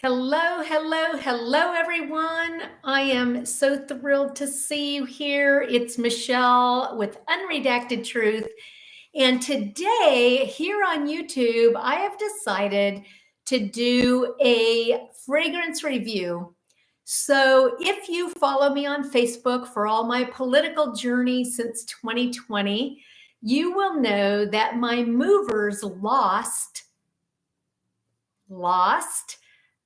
Hello, hello, hello, everyone. I am so thrilled to see you here. It's Michelle with Unredacted Truth. And today, here on YouTube, I have decided to do a fragrance review. So, if you follow me on Facebook for all my political journey since 2020, you will know that my movers lost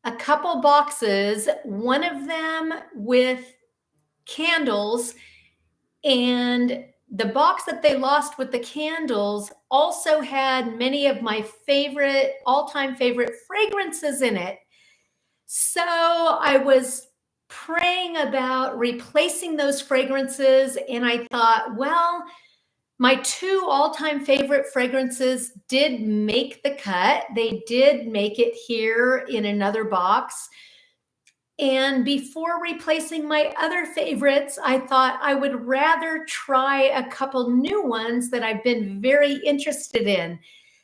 a couple boxes, one of them with candles, and the box that they lost with the candles also had many of my favorite, all-time favorite fragrances in it. So I was praying about replacing those fragrances, and I thought, well, my two all-time favorite fragrances did make the cut. They did make it here in another box. And before replacing my other favorites, I thought I would rather try a couple new ones that I've been very interested in.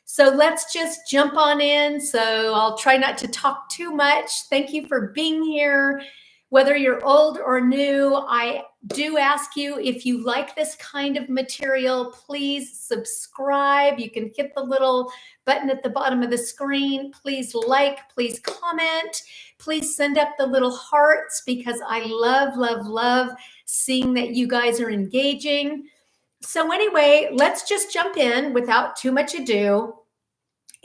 So let's just jump on in. So I'll try not to talk too much. Thank you for being here. Whether you're old or new, I do ask you, if you like this kind of material, please subscribe. You can hit the little button at the bottom of the screen. Please like, please comment. Please send up the little hearts because I love, love, love seeing that you guys are engaging. So anyway, let's just jump in without too much ado.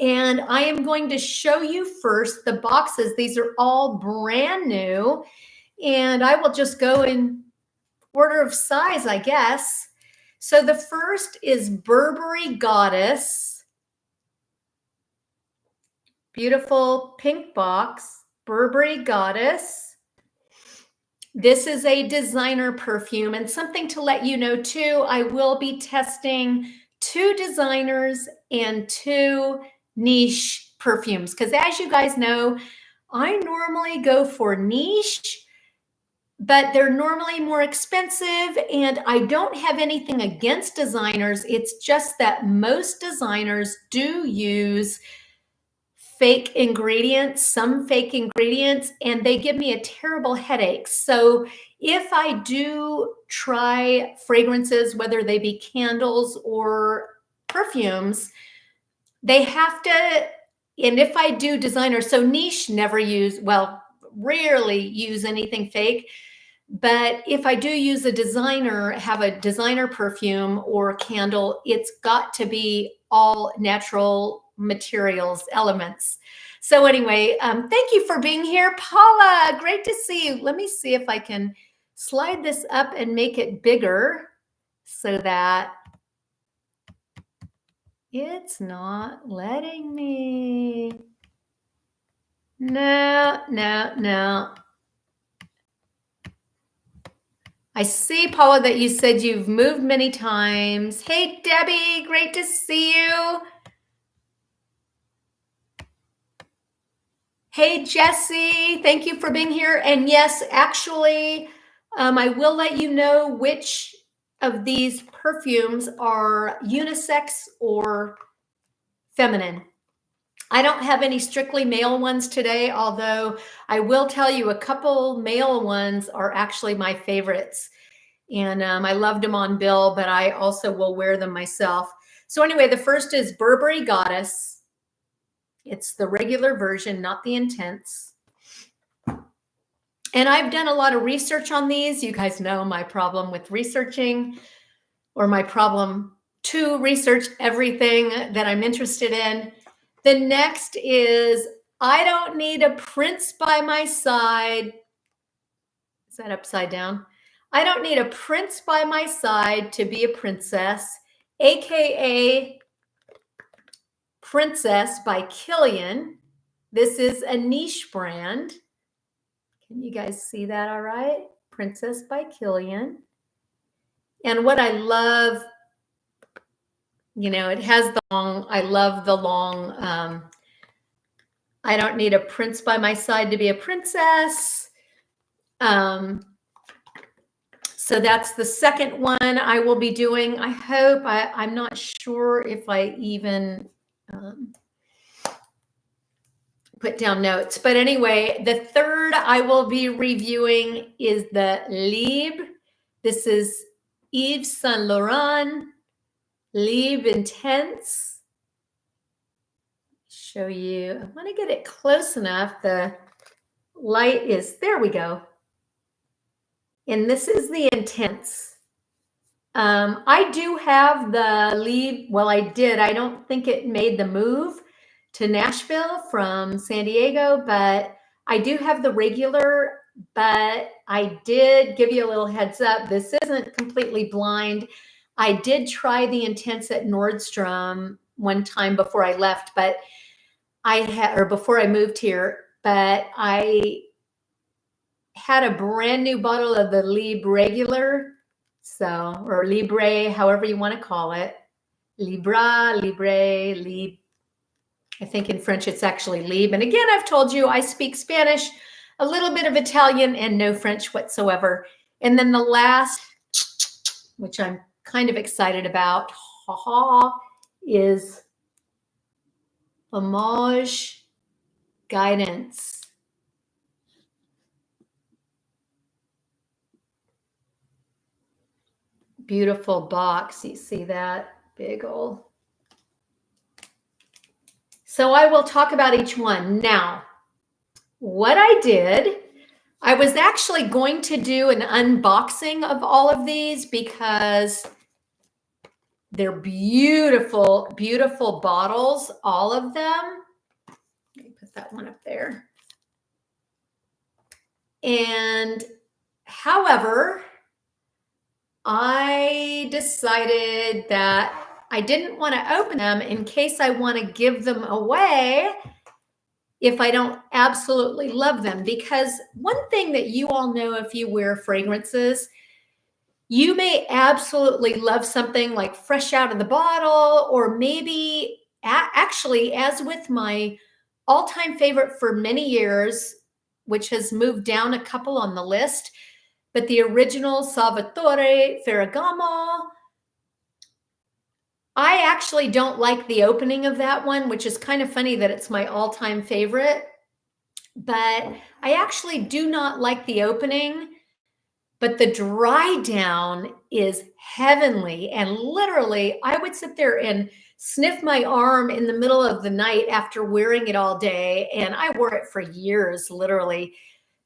And I am going to show you first the boxes. These are all brand new. And I will just go in order of size, I guess. So the first is Burberry Goddess. Beautiful pink box, Burberry Goddess. This is a designer perfume, and something to let you know too, I will be testing 2 designers and 2 niche perfumes, because as you guys know, I normally go for niche, but they're normally more expensive, and I don't have anything against designers. It's just that most designers do use fake ingredients, some fake ingredients, and they give me a terrible headache. So if I do try fragrances, whether they be candles or perfumes, they have to, and if I do designer, so niche never use, well, rarely use anything fake. But if I do use a designer, have a designer perfume or candle, it's got to be all natural materials, elements. So anyway, thank you for being here. Paula, great to see you. Let me see if I can slide this up and make it bigger so that it's not letting me. No, no, no. I see, Paula, that you said you've moved many times. Hey, Debbie, great to see you. Hey, Jesse, thank you for being here. And yes, actually, I will let you know which of these perfumes are unisex or feminine. I don't have any strictly male ones today, although I will tell you a couple male ones are actually my favorites. And I loved them on Bill, but I also will wear them myself. So anyway, the first is Burberry Goddess. It's the regular version, not the intense. And I've done a lot of research on these. You guys know my problem with researching, or my problem to research everything that I'm interested in. The next is I Don't Need a Prince by My Side. Is that upside down? I don't need a prince by my side to be a princess, aka Princess by Kilian. This is a niche brand. Can you guys see that all right? Princess by Kilian. And what I love, you know, it has the long, I love the long, I don't need a prince by my side to be a princess. So that's the second one I will be doing. I hope, I'm not sure if I even put down notes. But anyway, the third I will be reviewing is the Libre. This is Yves Saint Laurent Libre Intense. Show you. I want to get it close enough. The light is, there we go. And this is the Intense. I do have the Libre. Well, I did. I don't think it made the move to Nashville from San Diego, but I do have the regular. But I did give you a little heads up. This isn't completely blind. I did try the Intense at Nordstrom one time before I left, but before I moved here, but I had a brand new bottle of the Libre regular. So, or Libre, however you want to call it. Libre. I think in French it's actually Libre. And again, I've told you I speak Spanish, a little bit of Italian, and no French whatsoever. And then the last, which I'm kind of excited about, is Amouage Guidance. Beautiful box. You see that big old. So I will talk about each one. Now, what I did, I was actually going to do an unboxing of all of these because they're beautiful, beautiful bottles, all of them. Let me put that one up there. And however, I decided that I didn't want to open them in case I want to give them away if I don't absolutely love them. Because one thing that you all know, if you wear fragrances, you may absolutely love something like fresh out of the bottle, or maybe actually, as with my all-time favorite for many years, which has moved down a couple on the list, but the original Salvatore Ferragamo, I actually don't like the opening of that one, which is kind of funny that it's my all-time favorite. But I actually do not like the opening, but the dry down is heavenly. And literally, I would sit there and sniff my arm in the middle of the night after wearing it all day. And I wore it for years, literally.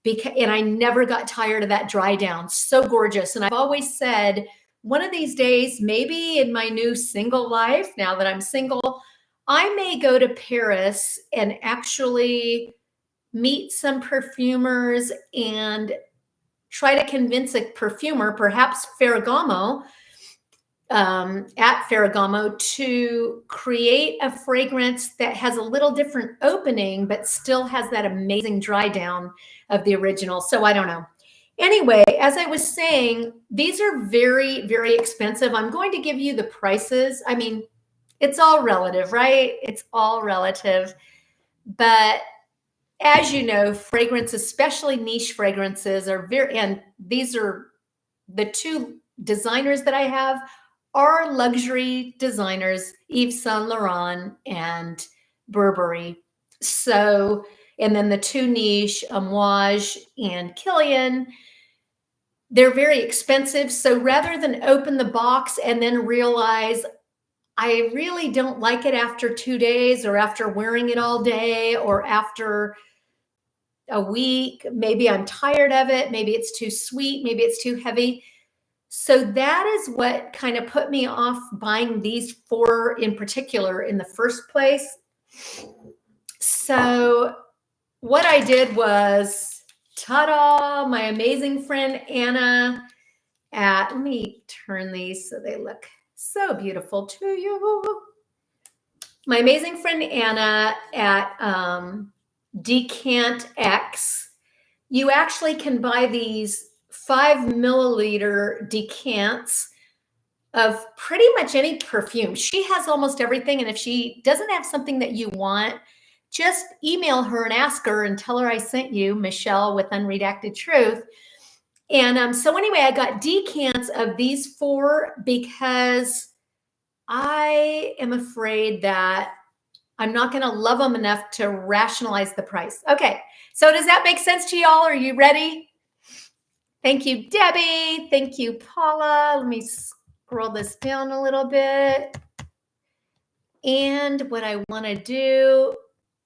And I never got tired of that dry down. So gorgeous. And I've always said, one of these days, maybe in my new single life, now that I'm single, I may go to Paris and actually meet some perfumers and try to convince a perfumer, perhaps Ferragamo, at Ferragamo, to create a fragrance that has a little different opening, but still has that amazing dry down of the original. So I don't know. Anyway, as I was saying, these are very, very expensive. I'm going to give you the prices. I mean, it's all relative, right? It's all relative. But as you know, fragrance, especially niche fragrances, are very, and these are the two designers that I have are luxury designers, Yves Saint Laurent and Burberry. So, and then the two niche, Amouage and Kilian, they're very expensive. So rather than open the box and then realize I really don't like it after 2 days, or after wearing it all day, or after a week, maybe I'm tired of it, maybe it's too sweet, maybe it's too heavy. So that is what kind of put me off buying these four in particular in the first place. So what I did was, ta-da, my amazing friend Anna let me turn these so they look so beautiful to you. My amazing friend Anna at Decant X, you actually can buy these 5 milliliter decants of pretty much any perfume. She has almost everything. And if she doesn't have something that you want, just email her and ask her and tell her I sent you, Michelle with Unredacted Truth. And so anyway, I got decants of these four because I am afraid that I'm not going to love them enough to rationalize the price. Okay. So does that make sense to y'all? Are you ready? Thank you, Debbie. Thank you, Paula. Let me scroll this down a little bit. And what I want to do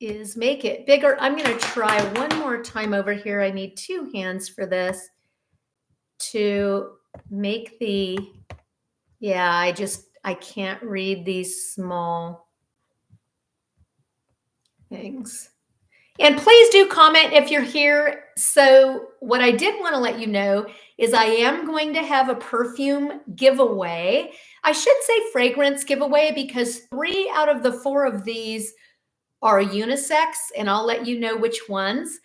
is make it bigger. I'm going to try one more time over here. I need 2 hands for this to make the, yeah, I can't read these small things. And please do comment if you're here. So what I did want to let you know is I am going to have a perfume giveaway. I should say fragrance giveaway because 3 out of the 4 of these are unisex, and I'll let you know which ones.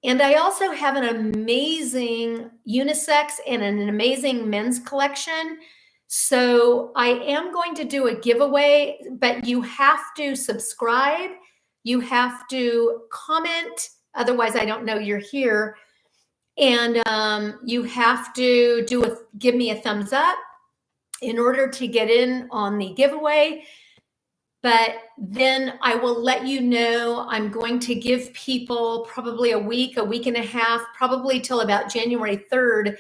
And I also have an amazing unisex and an amazing men's collection. So I am going to do a giveaway, but you have to subscribe. You have to comment. Otherwise, I don't know you're here. And you have to give me a thumbs up in order to get in on the giveaway. But then I will let you know I'm going to give people probably a week and a half, probably till about January 3rd.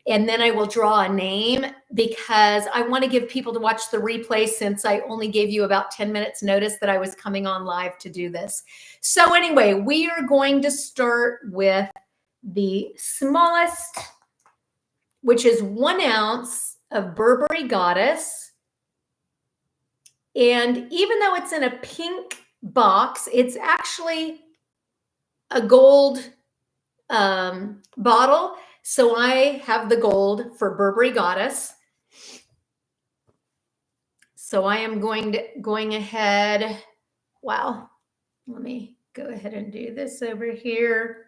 And then I will draw a name because I want to give people to watch the replay since I only gave you about 10 minutes notice that I was coming on live to do this. So anyway, we are going to start with the smallest, which is 1 ounce of Burberry Goddess. And even though it's in a pink box, it's actually a gold bottle. So I have the gold for Burberry Goddess. So I am going ahead. Wow. Let me go ahead and do this over here.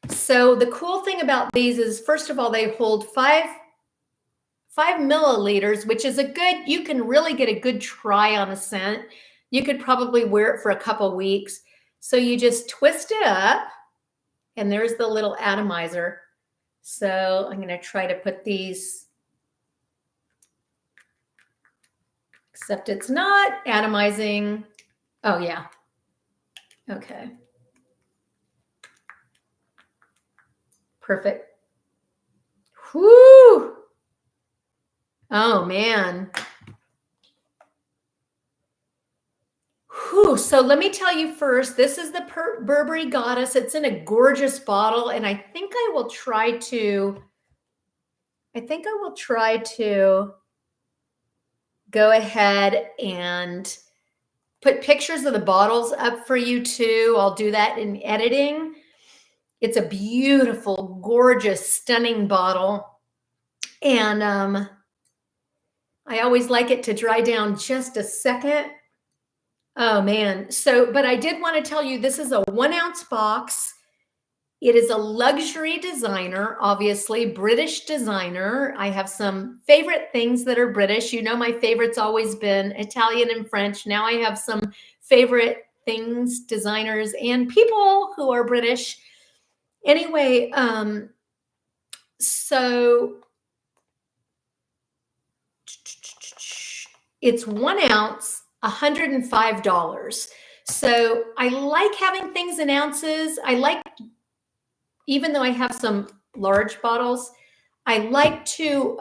So the cool thing about these is, first of all, they hold 5 milliliters, which is you can really get a good try on a scent. You could probably wear it for a couple weeks. So you just twist it up, and there's the little atomizer. So I'm going to try to put these, except it's not atomizing. Oh, yeah. Okay. Perfect. Whoo! Oh, man. Whew. So let me tell you first, this is the Burberry Goddess. It's in a gorgeous bottle, and I think I will try to go ahead and put pictures of the bottles up for you too. I'll do that in editing. It's a beautiful, gorgeous, stunning bottle. And I always like it to dry down just a second. Oh man. So, but I did want to tell you, this is a 1 ounce box. It is a luxury designer, obviously British designer. I have some favorite things that are British. You know, my favorite's always been Italian and French. Now I have some favorite things, designers, and people who are British. Anyway, so it's 1 ounce, $105. So I like having things in ounces. I like, even though I have some large bottles, I like to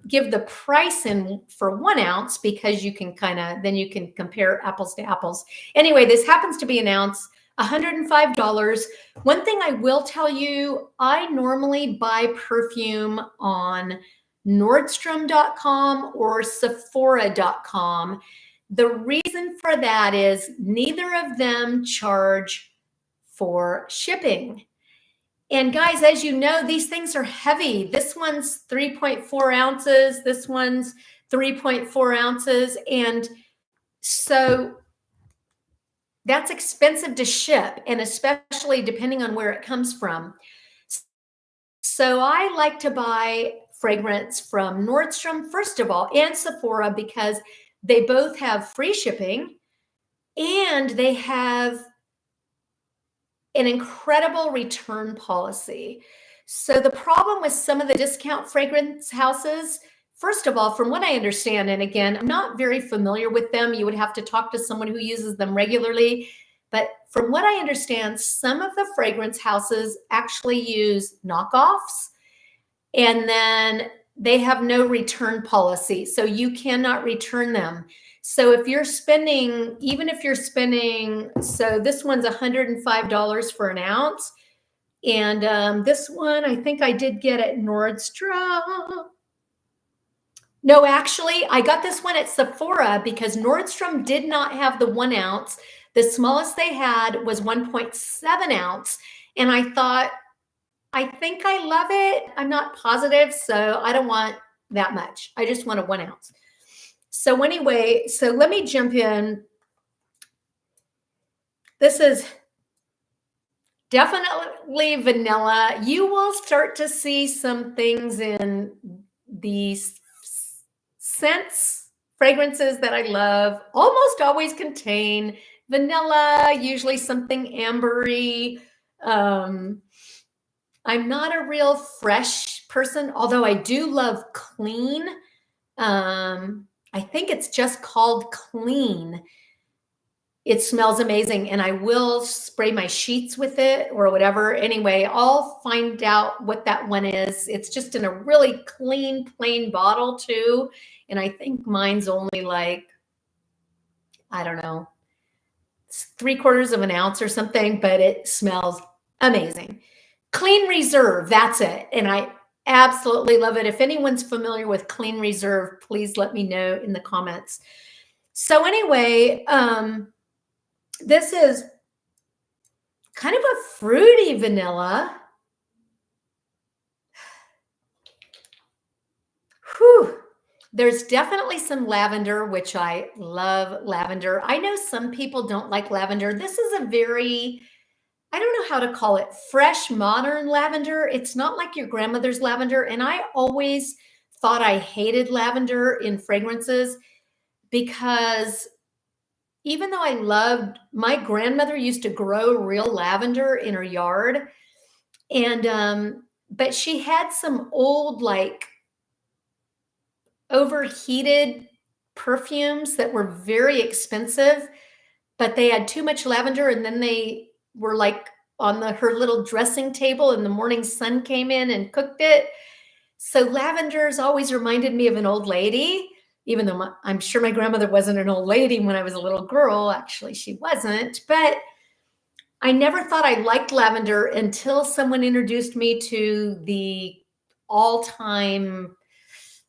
give the price in for 1 ounce because you can then you can compare apples to apples. Anyway, this happens to be an ounce, $105. One thing I will tell you, I normally buy perfume on Nordstrom.com or Sephora.com. The reason for that is neither of them charge for shipping. And guys, as you know, these things are heavy. This one's 3.4 ounces. This one's 3.4 ounces. And so that's expensive to ship, and especially depending on where it comes from. So I like to buy fragrance from Nordstrom, first of all, and Sephora, because they both have free shipping and they have an incredible return policy. So the problem with some of the discount fragrance houses, first of all, from what I understand, and again, I'm not very familiar with them. You would have to talk to someone who uses them regularly. But from what I understand, some of the fragrance houses actually use knockoffs, and then they have no return policy. So you cannot return them. So if you're spending, even if you're spending, so this one's $105 for an ounce. And this one, I think I did get at Nordstrom. No, actually, I got this one at Sephora because Nordstrom did not have the 1 ounce. The smallest they had was 1.7 ounce. And I thought, I think I love it. I'm not positive, so I don't want that much. I just want a 1 ounce. So anyway, so let me jump in. This is definitely vanilla. You will start to see some things in these scents, fragrances that I love, almost always contain vanilla, usually something ambery. I'm not a real fresh person, although I do love clean. I think it's just called clean. It smells amazing, and I will spray my sheets with it or whatever. Anyway, I'll find out what that one is. It's just in a really clean, plain bottle too. And I think mine's only like, I don't know, 3/4 of an ounce or something, but it smells amazing. Clean Reserve, that's it. And I absolutely love it. If anyone's familiar with Clean Reserve, please let me know in the comments. So anyway, this is kind of a fruity vanilla. Whew. There's definitely some lavender, which I love lavender. I know some people don't like lavender. This is a very, I don't know how to call it, fresh, modern lavender. It's not like your grandmother's lavender. And I always thought I hated lavender in fragrances because even though I loved, my grandmother used to grow real lavender in her yard. And, but she had some old, like, overheated perfumes that were very expensive, but they had too much lavender, and then they were like on her little dressing table, and the morning sun came in and cooked it. So lavender's always reminded me of an old lady, even though I'm sure my grandmother wasn't an old lady when I was a little girl. Actually, she wasn't, but I never thought I liked lavender until someone introduced me to the all-time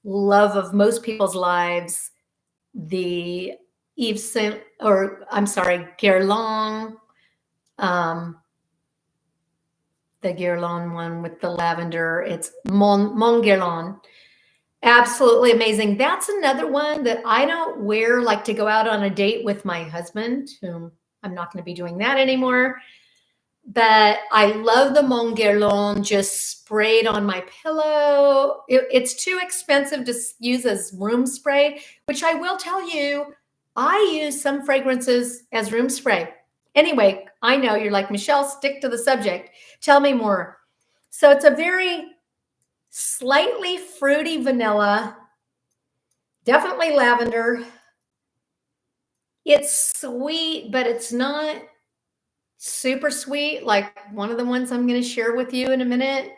love of most people's lives, the Yves Saint, or I'm sorry, Guerlain, the Guerlain one with the lavender. It's Mon Guerlain. Absolutely amazing. That's another one that I don't wear like to go out on a date with my husband, whom I'm not going to be doing that anymore. But I love the Mon Guerlain just sprayed on my pillow. It's too expensive to use as room spray, which I will tell you, I use some fragrances as room spray. Anyway, I know you're like, Michelle, stick to the subject. Tell me more. So it's a very slightly fruity vanilla, definitely lavender. It's sweet, but it's not super sweet, like one of the ones I'm going to share with you in a minute.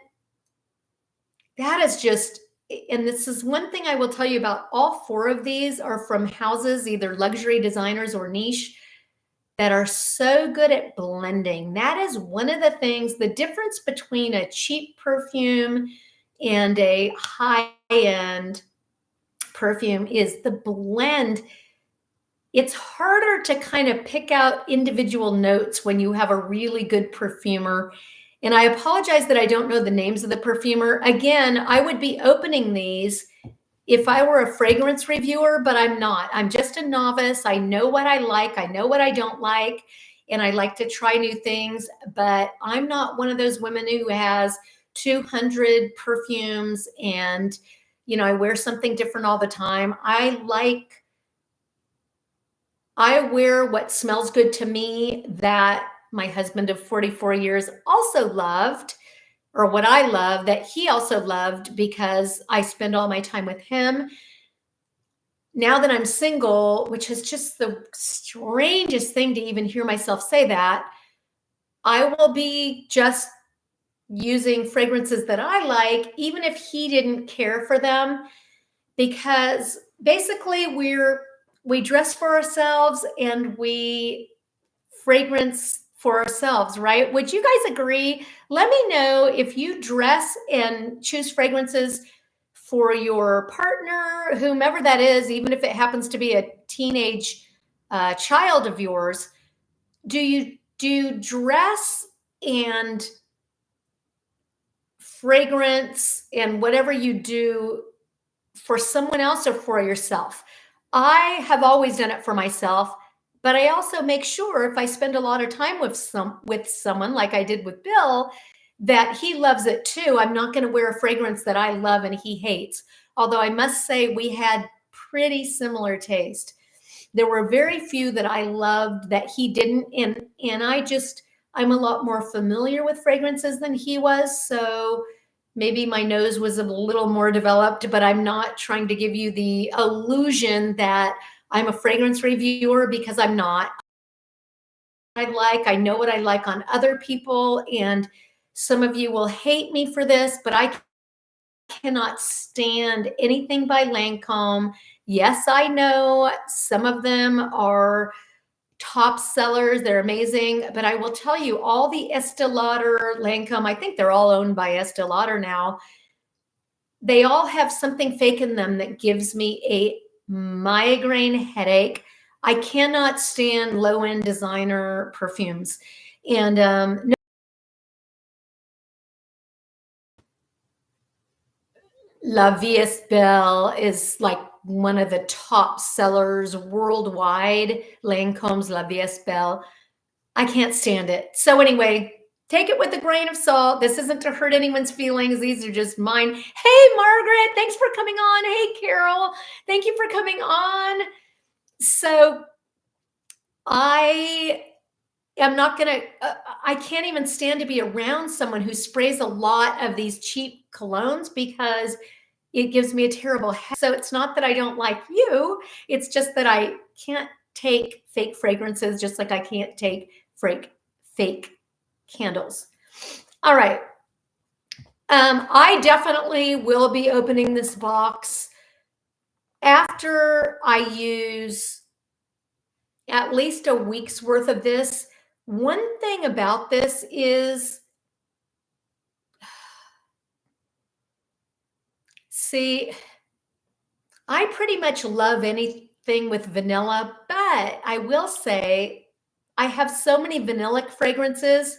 That is just, and this is one thing I will tell you about, all 4 of these are from houses, either luxury designers or niche, that are so good at blending. That is one of the things, the difference between a cheap perfume and a high-end perfume is the blend. It's harder to kind of pick out individual notes when you have a really good perfumer. And I apologize that I don't know the names of the perfumer. Again, I would be opening these if I were a fragrance reviewer, but I'm not. I'm just a novice. I know what I like. I know what I don't like. And I like to try new things, but I'm not one of those women who has 200 perfumes and, you know, I wear something different all the time. I wear what smells good to me, that my husband of 44 years also loved, or what I love that he also loved because I spend all my time with him. Now that I'm single, which is just the strangest thing to even hear myself say that, I will be just using fragrances that I like, even if he didn't care for them, because basically we dress for ourselves and we fragrance for ourselves, right? Would you guys agree? Let me know if you dress and choose fragrances for your partner, whomever that is, even if it happens to be a teenage child of yours. Do you dress and fragrance and whatever you do for someone else or for yourself? I have always done it for myself, but I also make sure if I spend a lot of time with someone like I did with Bill, that he loves it too. I'm not going to wear a fragrance that I love and he hates. Although I must say we had pretty similar taste. There were very few that I loved that he didn't, and I'm a lot more familiar with fragrances than he was, so maybe my nose was a little more developed, but I'm not trying to give you the illusion that I'm a fragrance reviewer, because I'm not. I know what I like on other people, and some of you will hate me for this, but I cannot stand anything by Lancome. Yes, I know some of them are top sellers. They're amazing. But I will tell you, all the Estee Lauder, Lancome, I think they're all owned by Estee Lauder now. They all have something fake in them that gives me a migraine headache. I cannot stand low-end designer perfumes. And La Vie Belle is like one of the top sellers worldwide. Lancome's La Vie Belle. I can't stand it. So anyway, take it with a grain of salt. This isn't to hurt anyone's feelings. These are just mine. Hey, Margaret, thanks for coming on. Hey, Carol, thank you for coming on. So I am not going to, I can't even stand to be around someone who sprays a lot of these cheap colognes, because it gives me a terrible headache. So it's not that I don't like you. It's just that I can't take fake fragrances, just like I can't take fake candles. All right. I definitely will be opening this box after I use at least a week's worth of this. One thing about this is, see, I pretty much love anything with vanilla, but I will say I have so many vanillic fragrances.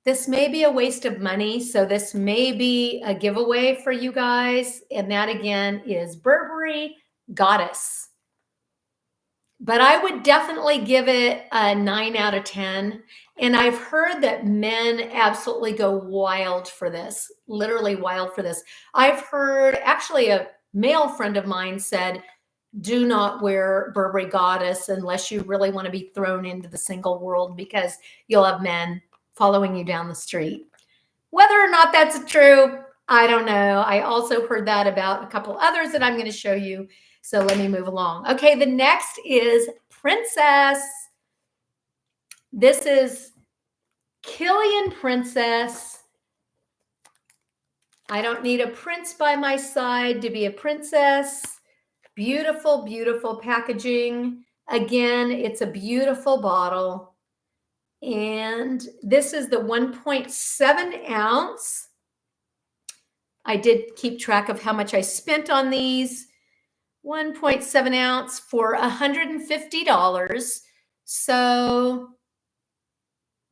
This may be a waste of money, so this may be a giveaway for you guys. And that again is Burberry Goddess. But I would definitely give it a 9 out of 10. And I've heard that men absolutely go wild for this, literally wild for this. I've heard, actually, a male friend of mine said, do not wear Burberry Goddess unless you really want to be thrown into the single world, because you'll have men following you down the street. Whether or not that's true, I don't know. I also heard that about a couple others that I'm going to show you. So let me move along. Okay, the next is Princess. This is Kilian Princess. I don't need a prince by my side to be a princess. Beautiful, beautiful packaging. Again, it's a beautiful bottle. And this is the 1.7 ounce. I did keep track of how much I spent on these. 1.7 ounce for $150. So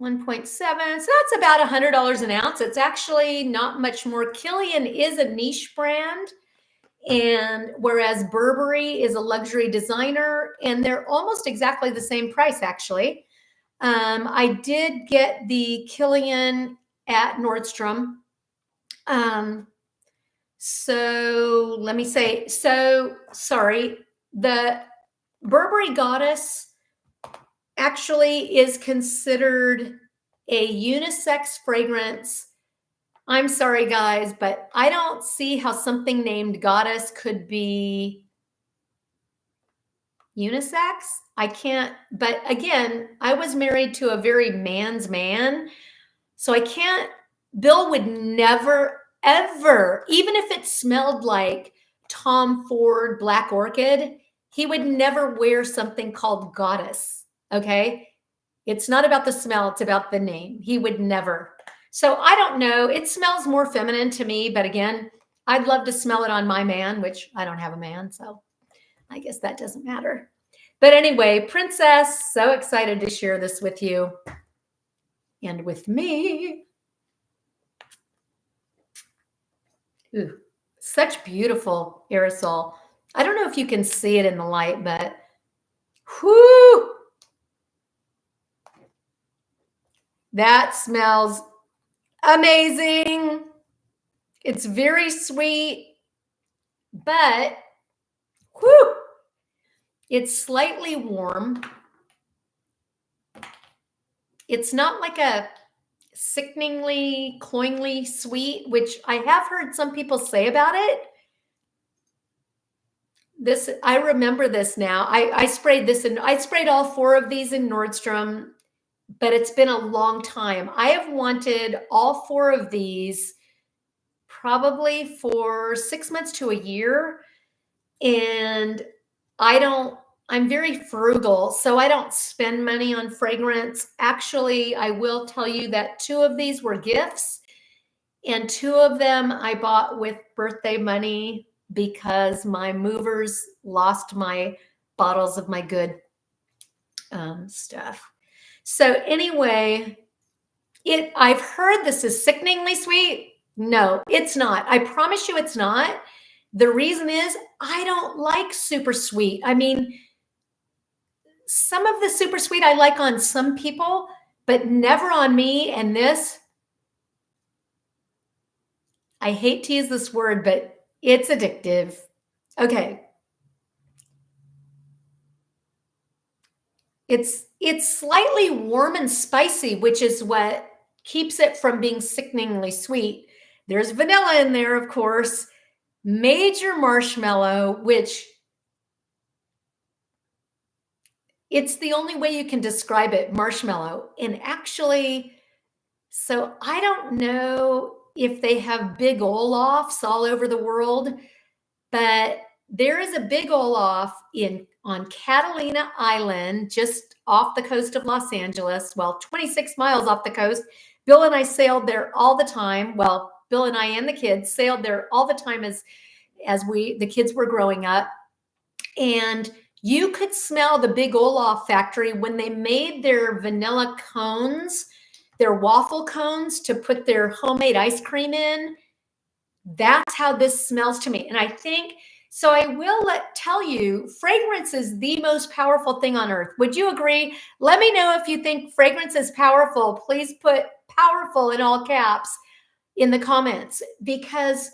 1.7, so that's about $100 an ounce. It's actually not much more. Kilian is a niche brand, and whereas Burberry is a luxury designer, and they're almost exactly the same price, actually. I did get the Kilian at Nordstrom. So let me say, sorry, the Burberry Goddess actually is considered a unisex fragrance. I'm sorry, guys, but I don't see how something named Goddess could be unisex. I can't, but again, I was married to a very man's man. So I can't, Bill would never, ever, even if it smelled like Tom Ford Black Orchid, he would never wear something called Goddess. Okay. It's not about the smell, it's about the name. He would never. So I don't know. It smells more feminine to me, but again, I'd love to smell it on my man, which I don't have a man. So I guess that doesn't matter. But anyway, Princess, so excited to share this with you and with me. Ooh, such beautiful aerosol. I don't know if you can see it in the light, but whoo, that smells amazing. It's very sweet, but whoo, it's slightly warm. It's not like a sickeningly, cloyingly sweet, which I have heard some people say about it. This, I remember this now. I sprayed this and I sprayed all 4 of these in Nordstrom, but it's been a long time. I have wanted all 4 of these probably for 6 months to a year. And I'm very frugal, so I don't spend money on fragrance. Actually, I will tell you that 2 of these were gifts, and 2 of them I bought with birthday money because my movers lost my bottles of my good stuff. So anyway, I've heard this is sickeningly sweet. No, it's not. I promise you it's not. The reason is I don't like super sweet. I mean, some of the super sweet I like on some people, but never on me. And this, I hate to use this word, but it's addictive. Okay. It's slightly warm and spicy, which is what keeps it from being sickeningly sweet. There's vanilla in there, of course, major marshmallow, which it's the only way you can describe it, marshmallow. And actually, so I don't know if they have big Olafs all over the world, but there is a big Olaf on Catalina Island, just off the coast of Los Angeles. Well, 26 miles off the coast. Bill and I sailed there all the time. Well, Bill and I and the kids sailed there all the time as the kids were growing up. And you could smell the Big Olaf factory when they made their vanilla cones, their waffle cones to put their homemade ice cream in. That's how this smells to me. And I think, so I will tell you, fragrance is the most powerful thing on earth. Would you agree? Let me know if you think fragrance is powerful. Please put powerful in all caps in the comments, because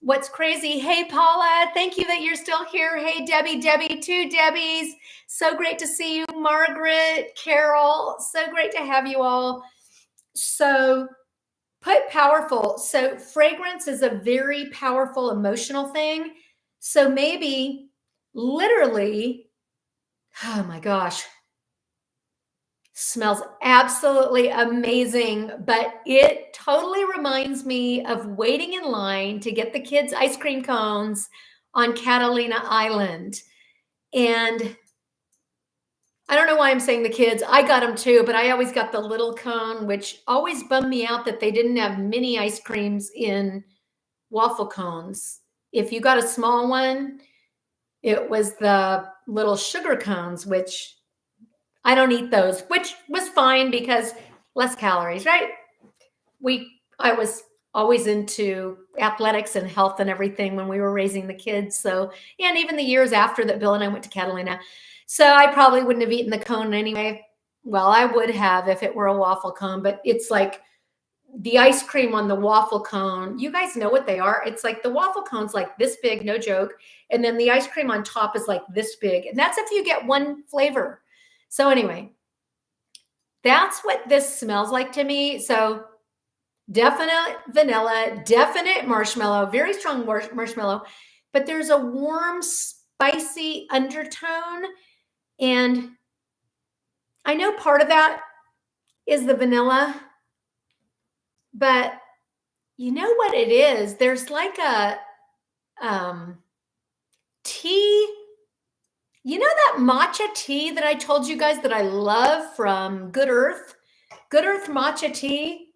what's crazy. Hey, Paula, thank you that you're still here. Hey, Debbie, 2 Debbies. So great to see you. Margaret, Carol, so great to have you all. So put powerful. So fragrance is a very powerful emotional thing. So maybe literally, oh my gosh, smells absolutely amazing, but it totally reminds me of waiting in line to get the kids ice cream cones on Catalina Island. And I don't know why I'm saying the kids, I got them too, but I always got the little cone, which always bummed me out that they didn't have mini ice creams in waffle cones. If you got a small one, it was the little sugar cones, which I don't eat those, which was fine because less calories, right? I was always into athletics and health and everything when we were raising the kids. So, and even the years after that, Bill and I went to Catalina. So I probably wouldn't have eaten the cone anyway. Well, I would have if it were a waffle cone, but it's like the ice cream on the waffle cone. You guys know what they are. It's like the waffle cone's like this big, no joke. And then the ice cream on top is like this big. And that's if you get one flavor. So anyway, that's what this smells like to me. So definite vanilla, definite marshmallow, very strong marshmallow, but there's a warm, spicy undertone. And I know part of that is the vanilla, but you know what it is? There's like a tea. You know that matcha tea that I told you guys that I love from Good Earth? Good Earth matcha tea.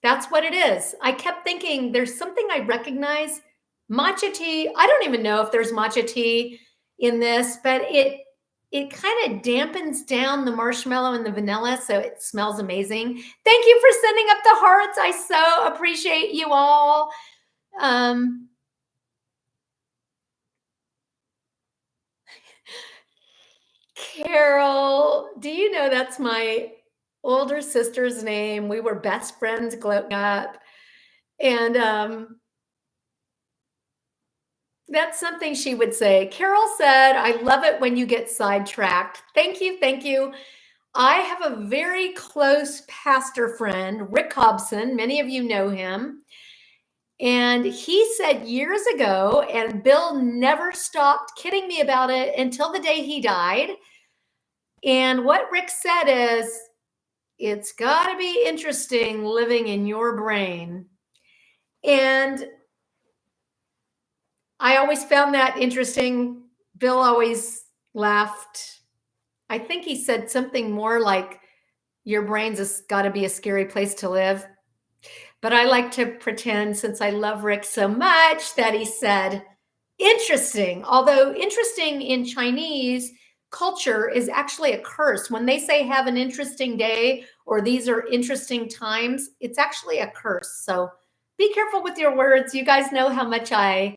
That's what it is. I kept thinking there's something I recognize. Matcha tea. I don't even know if there's matcha tea in this, but it kind of dampens down the marshmallow and the vanilla, so it smells amazing. Thank you for sending up the hearts. I so appreciate you all. Carol, do you know that's my older sister's name? We were best friends growing up. And that's something she would say. Carol said, I love it when you get sidetracked. Thank you. Thank you. I have a very close pastor friend, Rick Hobson. Many of you know him. And he said years ago, and Bill never stopped kidding me about it until the day he died. And what Rick said is, it's got to be interesting living in your brain. And I always found that interesting. Bill always laughed. I think he said something more like, your brain's got to be a scary place to live. But I like to pretend, since I love Rick so much, that he said interesting. Although interesting in Chinese culture is actually a curse. When they say have an interesting day or these are interesting times, it's actually a curse. So be careful with your words. You guys know how much I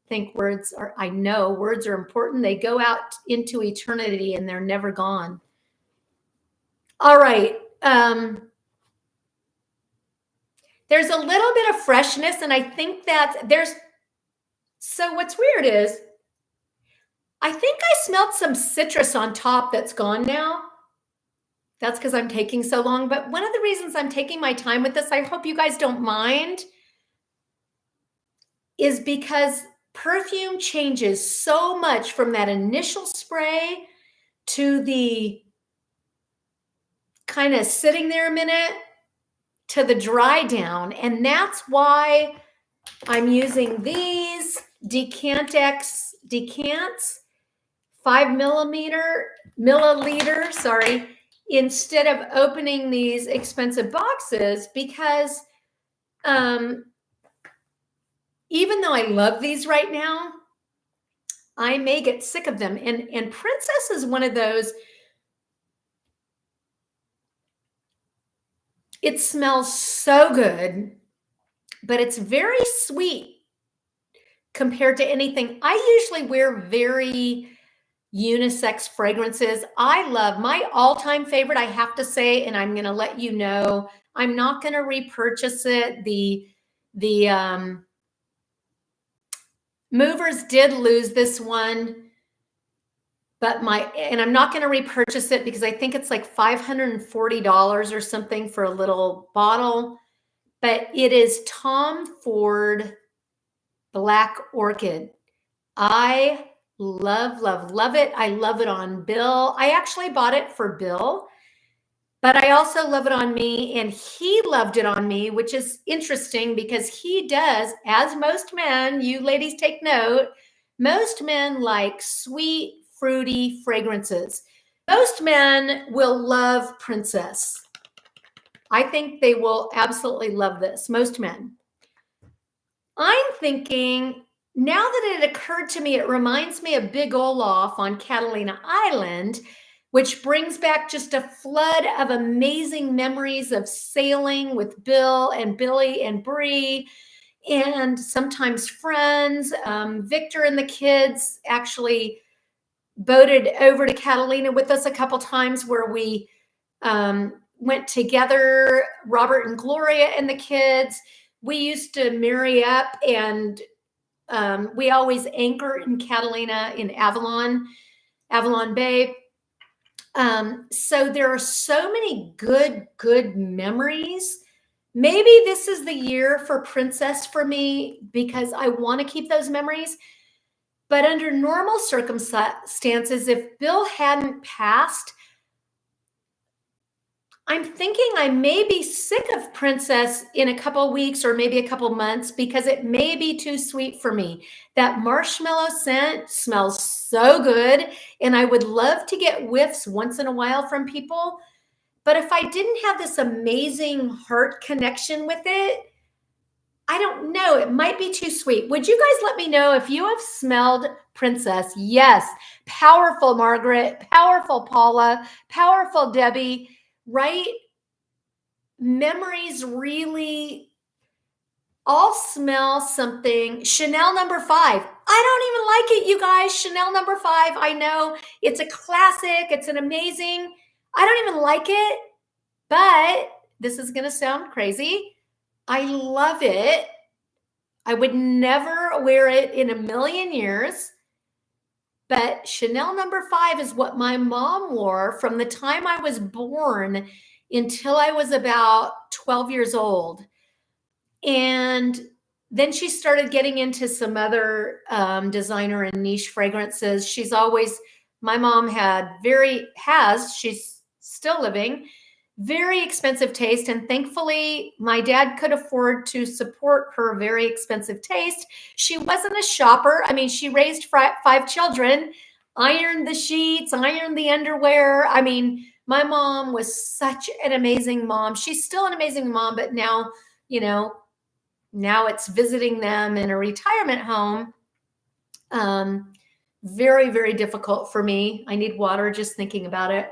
think I know words are important. They go out into eternity and they're never gone. All right. There's a little bit of freshness, and I think that so what's weird is I think I smelled some citrus on top that's gone now. That's because I'm taking so long. But one of the reasons I'm taking my time with this, I hope you guys don't mind, is because perfume changes so much from that initial spray to the kind of sitting there a minute to the dry down. And that's why I'm using these decants 5 milliliter, sorry, instead of opening these expensive boxes, because even though I love these right now, I may get sick of them. And Princess is one of those. It smells so good, but it's very sweet compared to anything. I usually wear very unisex fragrances. I love my all-time favorite, I have to say, and I'm going to let you know, I'm not going to repurchase it. The movers did lose this one, but I'm not going to repurchase it because I think it's like $540 or something for a little bottle. But it is Tom Ford Black Orchid. I love, love, love it. I love it on Bill. I actually bought it for Bill, but I also love it on me, and he loved it on me, which is interesting because he does, as most men, you ladies take note, most men like sweet, fruity fragrances. Most men will love Princess. I think they will absolutely love this, most men. I'm thinking, now that it occurred to me, it reminds me of Big Olaf on Catalina Island, which brings back just a flood of amazing memories of sailing with Bill and Billy and Bree, and sometimes friends. Victor and the kids actually boated over to Catalina with us a couple times, where we went together, Robert and Gloria and the kids. We used to marry up, and we always anchor in Catalina in Avalon Bay. So there are so many good memories maybe this is the year for Princess for me because I want to keep those memories. But under normal circumstances, if Bill hadn't passed, I'm thinking I may be sick of Princess in a couple weeks or maybe a couple months because it may be too sweet for me. That marshmallow scent smells so good, and I would love to get whiffs once in a while from people. But if I didn't have this amazing heart connection with it, I don't know. It might be too sweet. Would you guys let me know if you have smelled Princess? Yes. Powerful Margaret, powerful Paula, powerful Debbie, right? Memories really all smell something. Chanel number 5. I don't even like it, you guys. Chanel number 5. I know it's a classic. It's an amazing. I don't even like it, but this is going to sound crazy. I love it. I would never wear it in a million years. But Chanel number 5 is what my mom wore from the time I was born until I was about 12 years old. And then she started getting into some other designer and niche fragrances. My mom she's still living, very expensive taste. And thankfully, my dad could afford to support her very expensive taste. She wasn't a shopper. I mean, she raised 5 children, ironed the sheets, ironed the underwear. I mean, my mom was such an amazing mom. She's still an amazing mom, but now, now it's visiting them in a retirement home. Very, very difficult for me. I need water just thinking about it.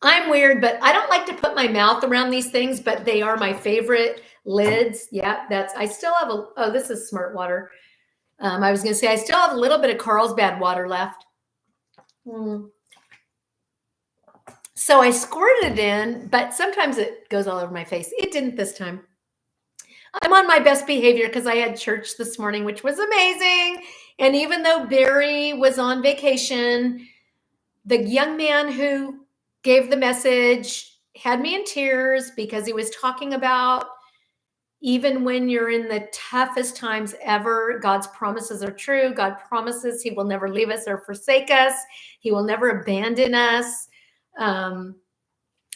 I'm weird, but I don't like to put my mouth around these things, but they are my favorite lids. Yeah, I still have this is smart water. I was going to say, I still have a little bit of Carlsbad water left. So I squirted it in, but sometimes it goes all over my face. It didn't this time. I'm on my best behavior because I had church this morning, which was amazing. And even though Barry was on vacation, the young man who gave the message had me in tears because he was talking about even when you're in the toughest times ever, God's promises are true. God promises he will never leave us or forsake us. He will never abandon us.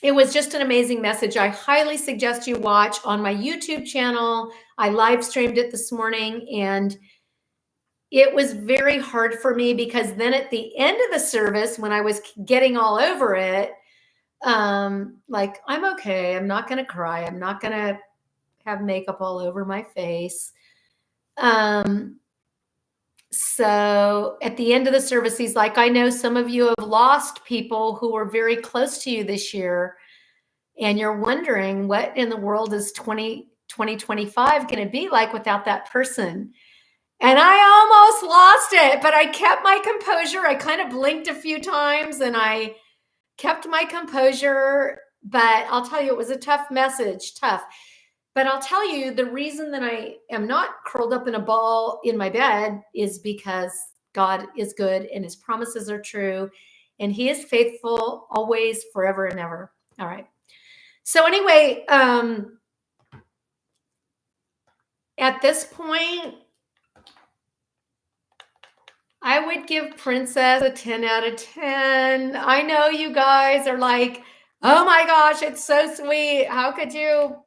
It was just an amazing message. I highly suggest you watch on my YouTube channel. I live streamed it this morning, and it was very hard for me because then at the end of the service, when I was getting all over it, like, I'm okay. I'm not going to cry. I'm not going to have makeup all over my face. So at the end of the service, he's like, I know some of you have lost people who were very close to you this year, and you're wondering what in the world is 2025 going to be like without that person. And I almost lost it, but I kept my composure. I kind of blinked a few times and I kept my composure. But I'll tell you, it was a tough message, tough. But I'll tell you, the reason that I am not curled up in a ball in my bed is because God is good and his promises are true. And he is faithful always, forever and ever. All right. So anyway, at this point, I would give Princess a 10 out of 10. I know you guys are like, oh my gosh, it's so sweet. How could you?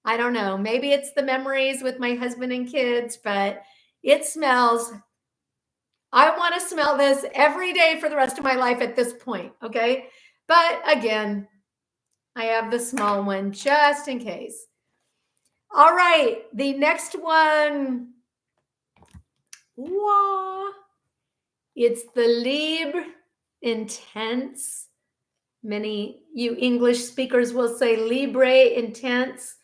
I don't know. Maybe it's the memories with my husband and kids, but it smells. I want to smell this every day for the rest of my life at this point. Okay. But again, I have the small one just in case. All right. The next one. Wah. It's the Libre Intense. Many you English speakers will say Libre Intense.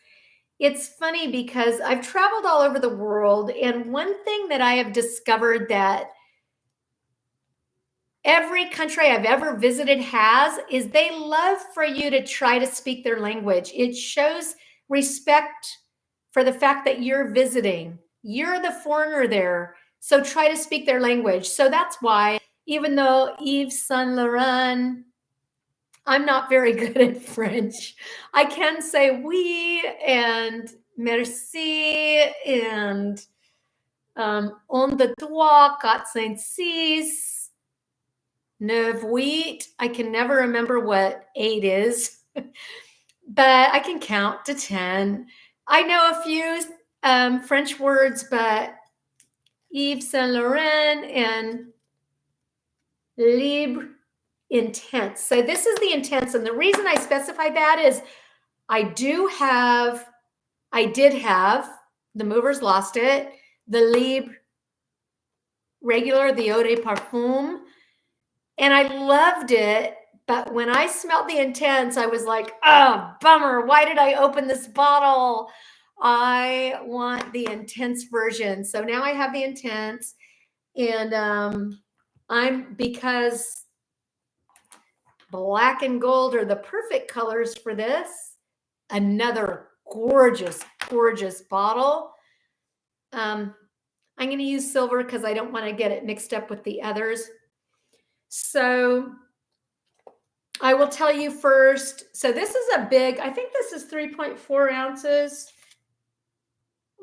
It's funny because I've traveled all over the world, and one thing that I have discovered that every country I've ever visited has is they love for you to try to speak their language. It shows respect for the fact that you're visiting. You're the foreigner there, so try to speak their language. So that's why, even though Yves Saint Laurent I'm not very good at French. I can say oui and merci and on the trois, quatre, cinq, six, neuf, huit. I can never remember what 8 is, but I can count to 10. I know a few French words, but Yves Saint Laurent and Libre Intense. So this is the Intense. And the reason I specify that is I did have, the movers lost it, the Libre regular, the Eau de Parfum, and I loved it. But when I smelled the Intense, I was like, oh, bummer. Why did I open this bottle? I want the Intense version. So now I have the Intense, and because black and gold are the perfect colors for this. Another gorgeous, gorgeous bottle. I'm going to use silver because I don't want to get it mixed up with the others. So I will tell you first. So this is a big, I think this is 3.4 ounces.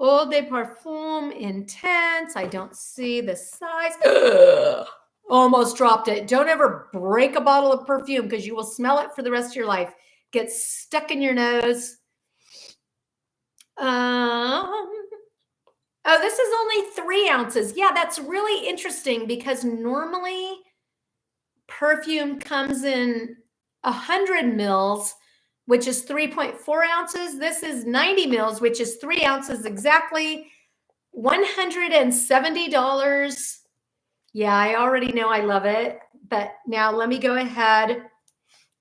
Eau de Parfum Intense. I don't see the size. Ugh. Almost dropped it. Don't ever break a bottle of perfume because you will smell it for the rest of your life. Get stuck in your nose. Oh, this is only 3 ounces. Yeah, that's really interesting because normally perfume comes in 100 mils, which is 3.4 ounces. This is 90 mils, which is 3 ounces exactly. $170. Yeah, I already know I love it. But now let me go ahead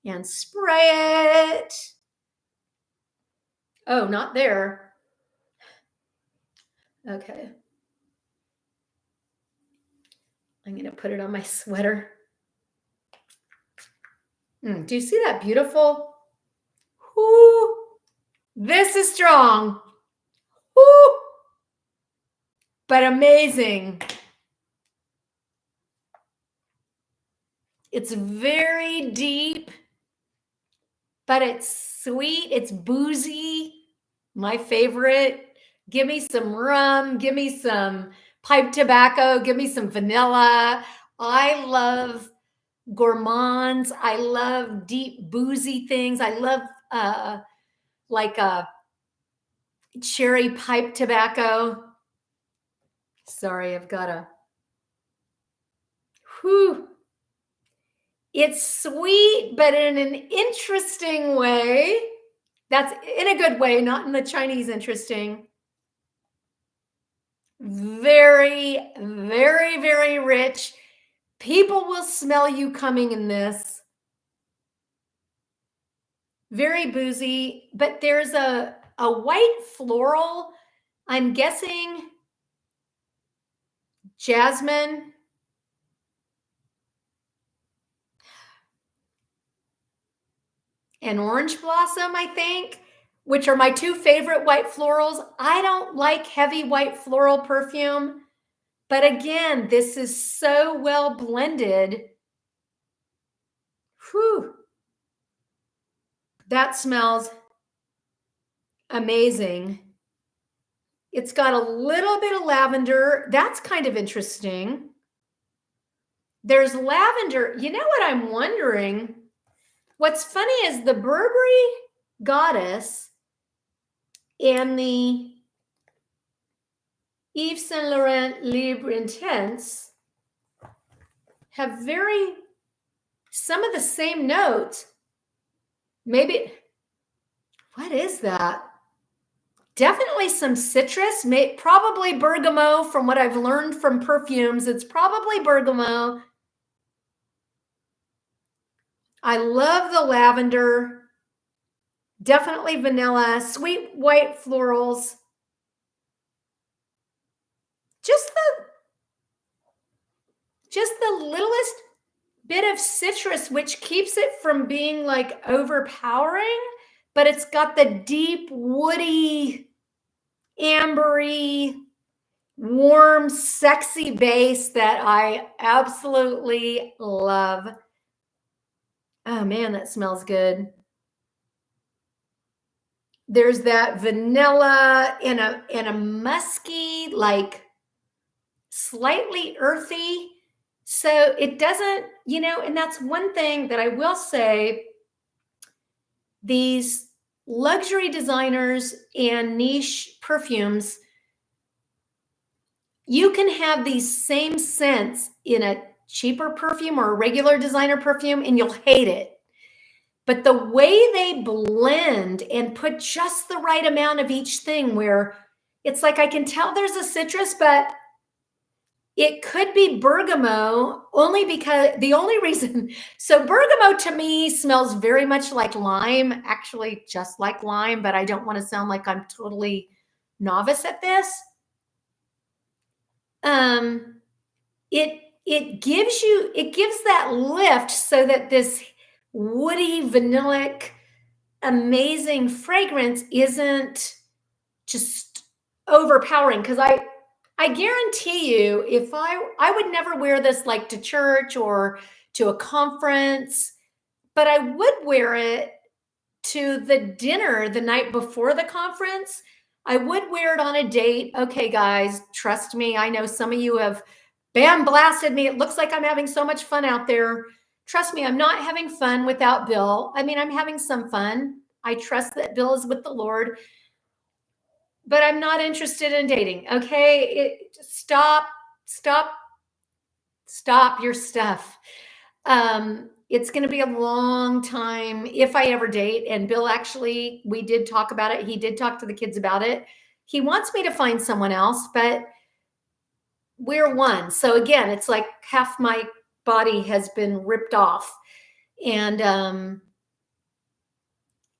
and spray it. Oh, not there. Okay. I'm going to put it on my sweater. Do you see that beautiful? Whoo! This is strong. Whoo! But amazing. It's very deep, but it's sweet. It's boozy. My favorite. Give me some rum. Give me some pipe tobacco. Give me some vanilla. I love gourmands. I love deep boozy things. I love like a cherry pipe tobacco. Sorry, I've got a whew. It's sweet, but in an interesting way. That's in a good way, not in the Chinese interesting. Very, very, very rich. People will smell you coming in this. Very boozy, but there's a white floral. I'm guessing jasmine. And orange blossom, I think, which are my 2 favorite white florals. I don't like heavy white floral perfume, but again, this is so well blended. Whew. That smells amazing. It's got a little bit of lavender. That's kind of interesting. There's lavender. You know what I'm wondering? What's funny is the Burberry Goddess and the Yves Saint Laurent Libre Intense have some of the same notes. Maybe, what is that? Definitely some citrus, probably bergamot from what I've learned from perfumes. It's probably bergamot. I love the lavender. Definitely vanilla, sweet white florals. Just the littlest bit of citrus, which keeps it from being like overpowering, but it's got the deep, woody, ambery, warm, sexy base that I absolutely love. Oh man, that smells good. There's that vanilla and a musky, like slightly earthy. So it doesn't, and that's one thing that I will say, these luxury designers and niche perfumes, you can have these same scents in a cheaper perfume or a regular designer perfume and you'll hate it. But the way they blend and put just the right amount of each thing, where it's like I can tell there's a citrus, but it could be bergamot, only because the only reason, so bergamot to me smells very much like lime, actually just like lime, but I don't want to sound like I'm totally novice at this. It gives that lift so that this woody, vanillic, amazing fragrance isn't just overpowering. Because I guarantee you, if I would never wear this like to church or to a conference, but I would wear it to the dinner the night before the conference. I would wear it on a date. Okay, guys, trust me. I know some of you have bam blasted me. It looks like I'm having so much fun out there. Trust me, I'm not having fun without Bill. I mean, I'm having some fun. I trust that Bill is with the Lord, but I'm not interested in dating. Okay, stop your stuff. It's going to be a long time if I ever date. And Bill, actually, we did talk about it. He did talk to the kids about it. He wants me to find someone else, but we're one. So again, it's like half my body has been ripped off. And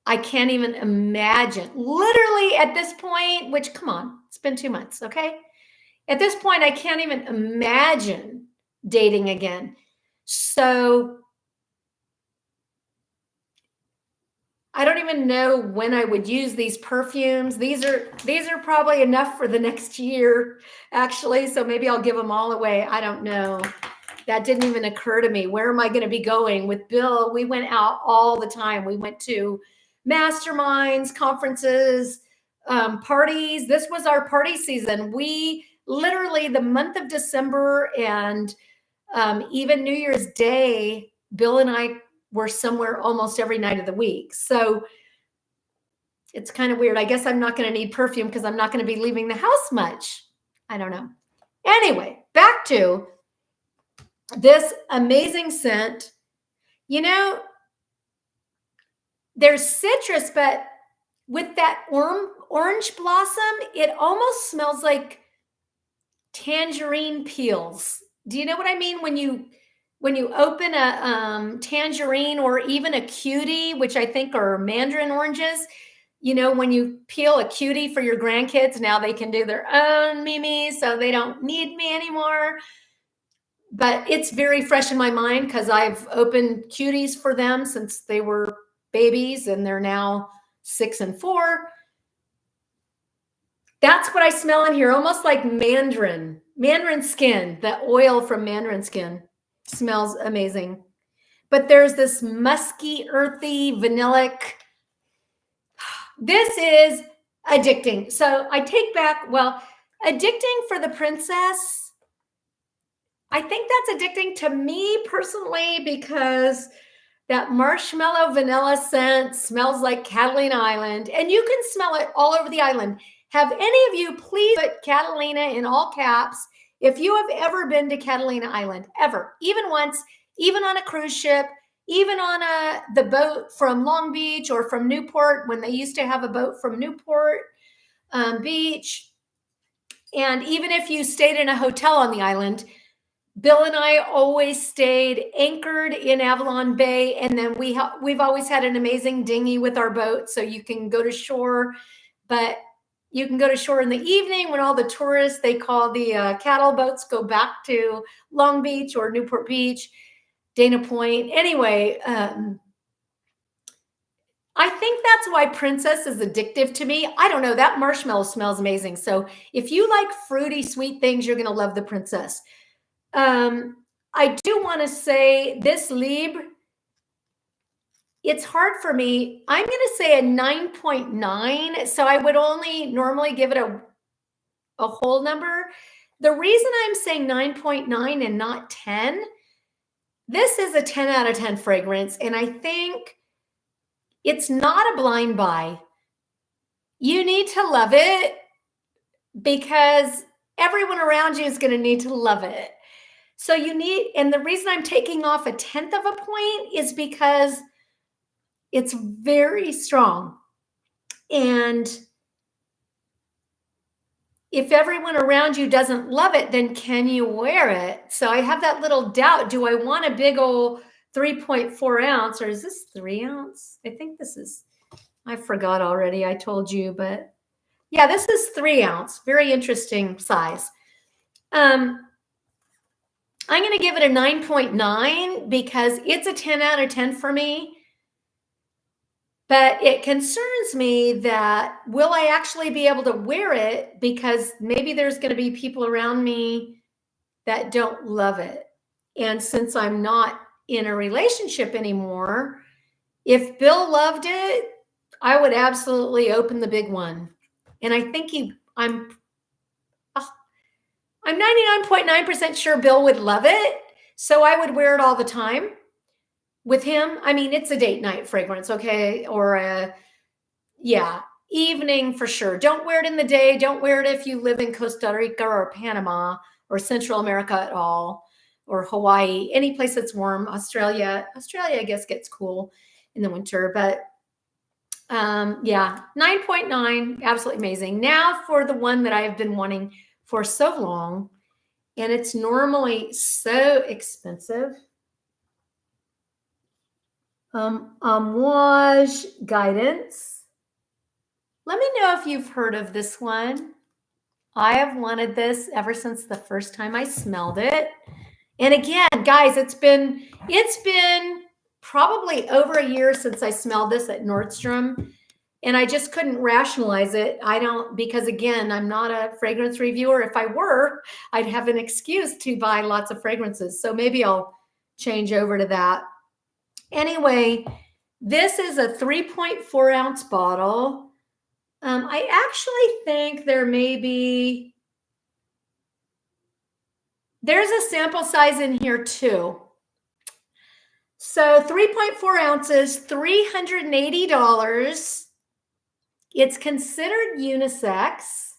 I can't even imagine, literally at this point, which, come on, it's been 2 months, okay? At this point, I can't even imagine dating again. So I don't even know when I would use these perfumes. These are probably enough for the next year, actually. So maybe I'll give them all away. I don't know. That didn't even occur to me. Where am I going to be going? With Bill, we went out all the time. We went to masterminds, conferences, parties. This was our party season. We literally, the month of December and even New Year's Day, Bill and I were somewhere almost every night of the week. So it's kind of weird. I guess I'm not going to need perfume because I'm not going to be leaving the house much. I don't know. Anyway, back to this amazing scent. There's citrus, but with that orange blossom, it almost smells like tangerine peels. Do you know what I mean? When you open a tangerine or even a cutie, which I think are mandarin oranges, when you peel a cutie for your grandkids, now they can do their own Mimi, so they don't need me anymore. But it's very fresh in my mind because I've opened cuties for them since they were babies, and they're now 6 and 4. That's what I smell in here, almost like mandarin skin. The oil from mandarin skin smells amazing. But there's this musky, earthy, vanillic. This is addicting. So I take back, addicting for the princess. I think that's addicting to me personally because that marshmallow vanilla scent smells like Catalina Island, and you can smell it all over the island. Have any of you please put Catalina in all caps if you have ever been to Catalina Island, ever, even once, even on a cruise ship, even on the boat from Long Beach or from Newport, when they used to have a boat from Newport Beach. And even if you stayed in a hotel on the island, Bill and I always stayed anchored in Avalon Bay, and then we've always had an amazing dinghy with our boat, so you can go to shore, but you can go to shore in the evening when all the tourists, they call the cattle boats, go back to Long Beach or Newport Beach, Dana Point. Anyway, I think that's why Princess is addictive to me. I don't know, that marshmallow smells amazing. So if you like fruity, sweet things, you're going to love the Princess. I do want to say this Libre, it's hard for me. I'm going to say a 9.9. So I would only normally give it a whole number. The reason I'm saying 9.9 and not 10, this is a 10 out of 10 fragrance. And I think it's not a blind buy. You need to love it because everyone around you is going to need to love it. So you need, and the reason I'm taking off a 1/10 of a point is because it's very strong. And if everyone around you doesn't love it, then can you wear it? So I have that little doubt. Do I want a big old 3.4 ounce, or is this 3 ounce? I think this is, I forgot already. I told you, but yeah, this is 3 ounce. Very interesting size. I'm going to give it a 9.9 because it's a 10 out of 10 for me. But it concerns me that will I actually be able to wear it, because maybe there's going to be people around me that don't love it. And since I'm not in a relationship anymore, if Bill loved it, I would absolutely open the big one. And I think I'm 99.9% sure Bill would love it. So I would wear it all the time with him. I mean, it's a date night fragrance, okay? Or a, yeah, evening for sure. Don't wear it in the day. Don't wear it if you live in Costa Rica or Panama or Central America at all, or Hawaii, any place that's warm. Australia, I guess, gets cool in the winter. But yeah, 9.9, absolutely amazing. Now for the one that I've been wanting for so long, and it's normally so expensive. Amouage Guidance. Let me know if you've heard of this one. I have wanted this ever since the first time I smelled it. And again, guys, it's been probably over a year since I smelled this at Nordstrom, and I just couldn't rationalize it. Because again, I'm not a fragrance reviewer. If I were, I'd have an excuse to buy lots of fragrances. So maybe I'll change over to that. Anyway, this is a 3.4 ounce bottle. I actually think there's a sample size in here too. So 3.4 ounces, $380. It's considered unisex,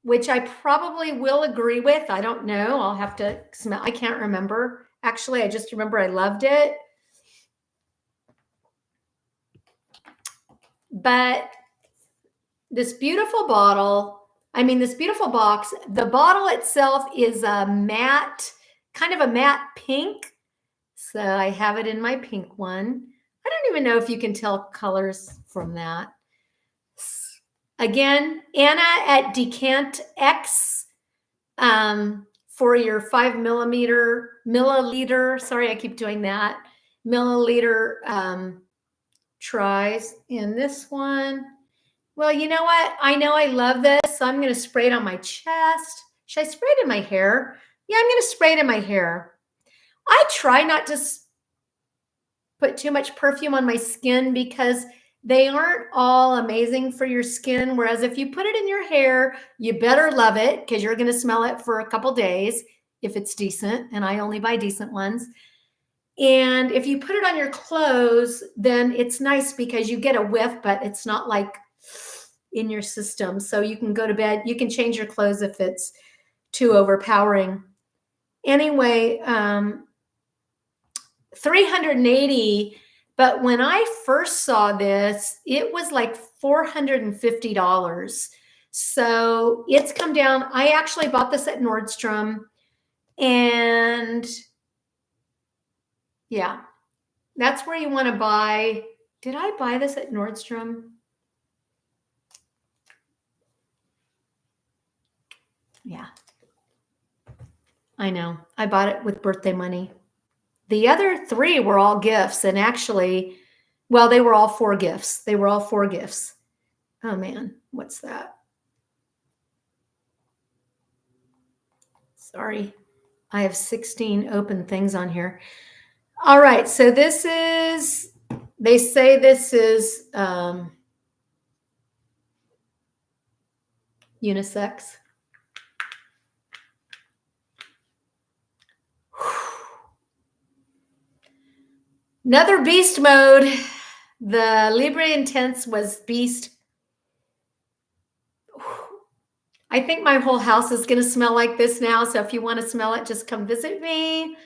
which I probably will agree with. I don't know. I'll have to smell. I can't remember. Actually, I just remember I loved it. But this beautiful bottle, this beautiful box, the bottle itself is a matte, kind of a matte pink. So I have it in my pink one. I don't even know if you can tell colors from that. Again, Anna at Decant X for your 5 milliliter. Sorry, I keep doing that. Milliliter tries. And this one, well, you know what? I know I love this, so I'm going to spray it on my chest. Should I spray it in my hair? Yeah, I'm going to spray it in my hair. I try not to put too much perfume on my skin because they aren't all amazing for your skin. Whereas if you put it in your hair, you better love it because you're going to smell it for a couple days if it's decent. And I only buy decent ones. And if you put it on your clothes, then it's nice because you get a whiff, but it's not like in your system. So you can go to bed. You can change your clothes if it's too overpowering. Anyway, 380. But when I first saw this, it was like $450. So it's come down. I actually bought this at Nordstrom. And yeah, that's where you want to buy. Did I buy this at Nordstrom? Yeah. I know. I bought it with birthday money. The other 3 were all gifts. And actually, well, they were all 4 gifts. They were all 4 gifts. Oh, man. What's that? Sorry. I have 16 open things on here. All right. So this is They say this is unisex. Another beast mode. The Libre Intense was beast. I think my whole house is going to smell like this now. So if you want to smell it, just come visit me,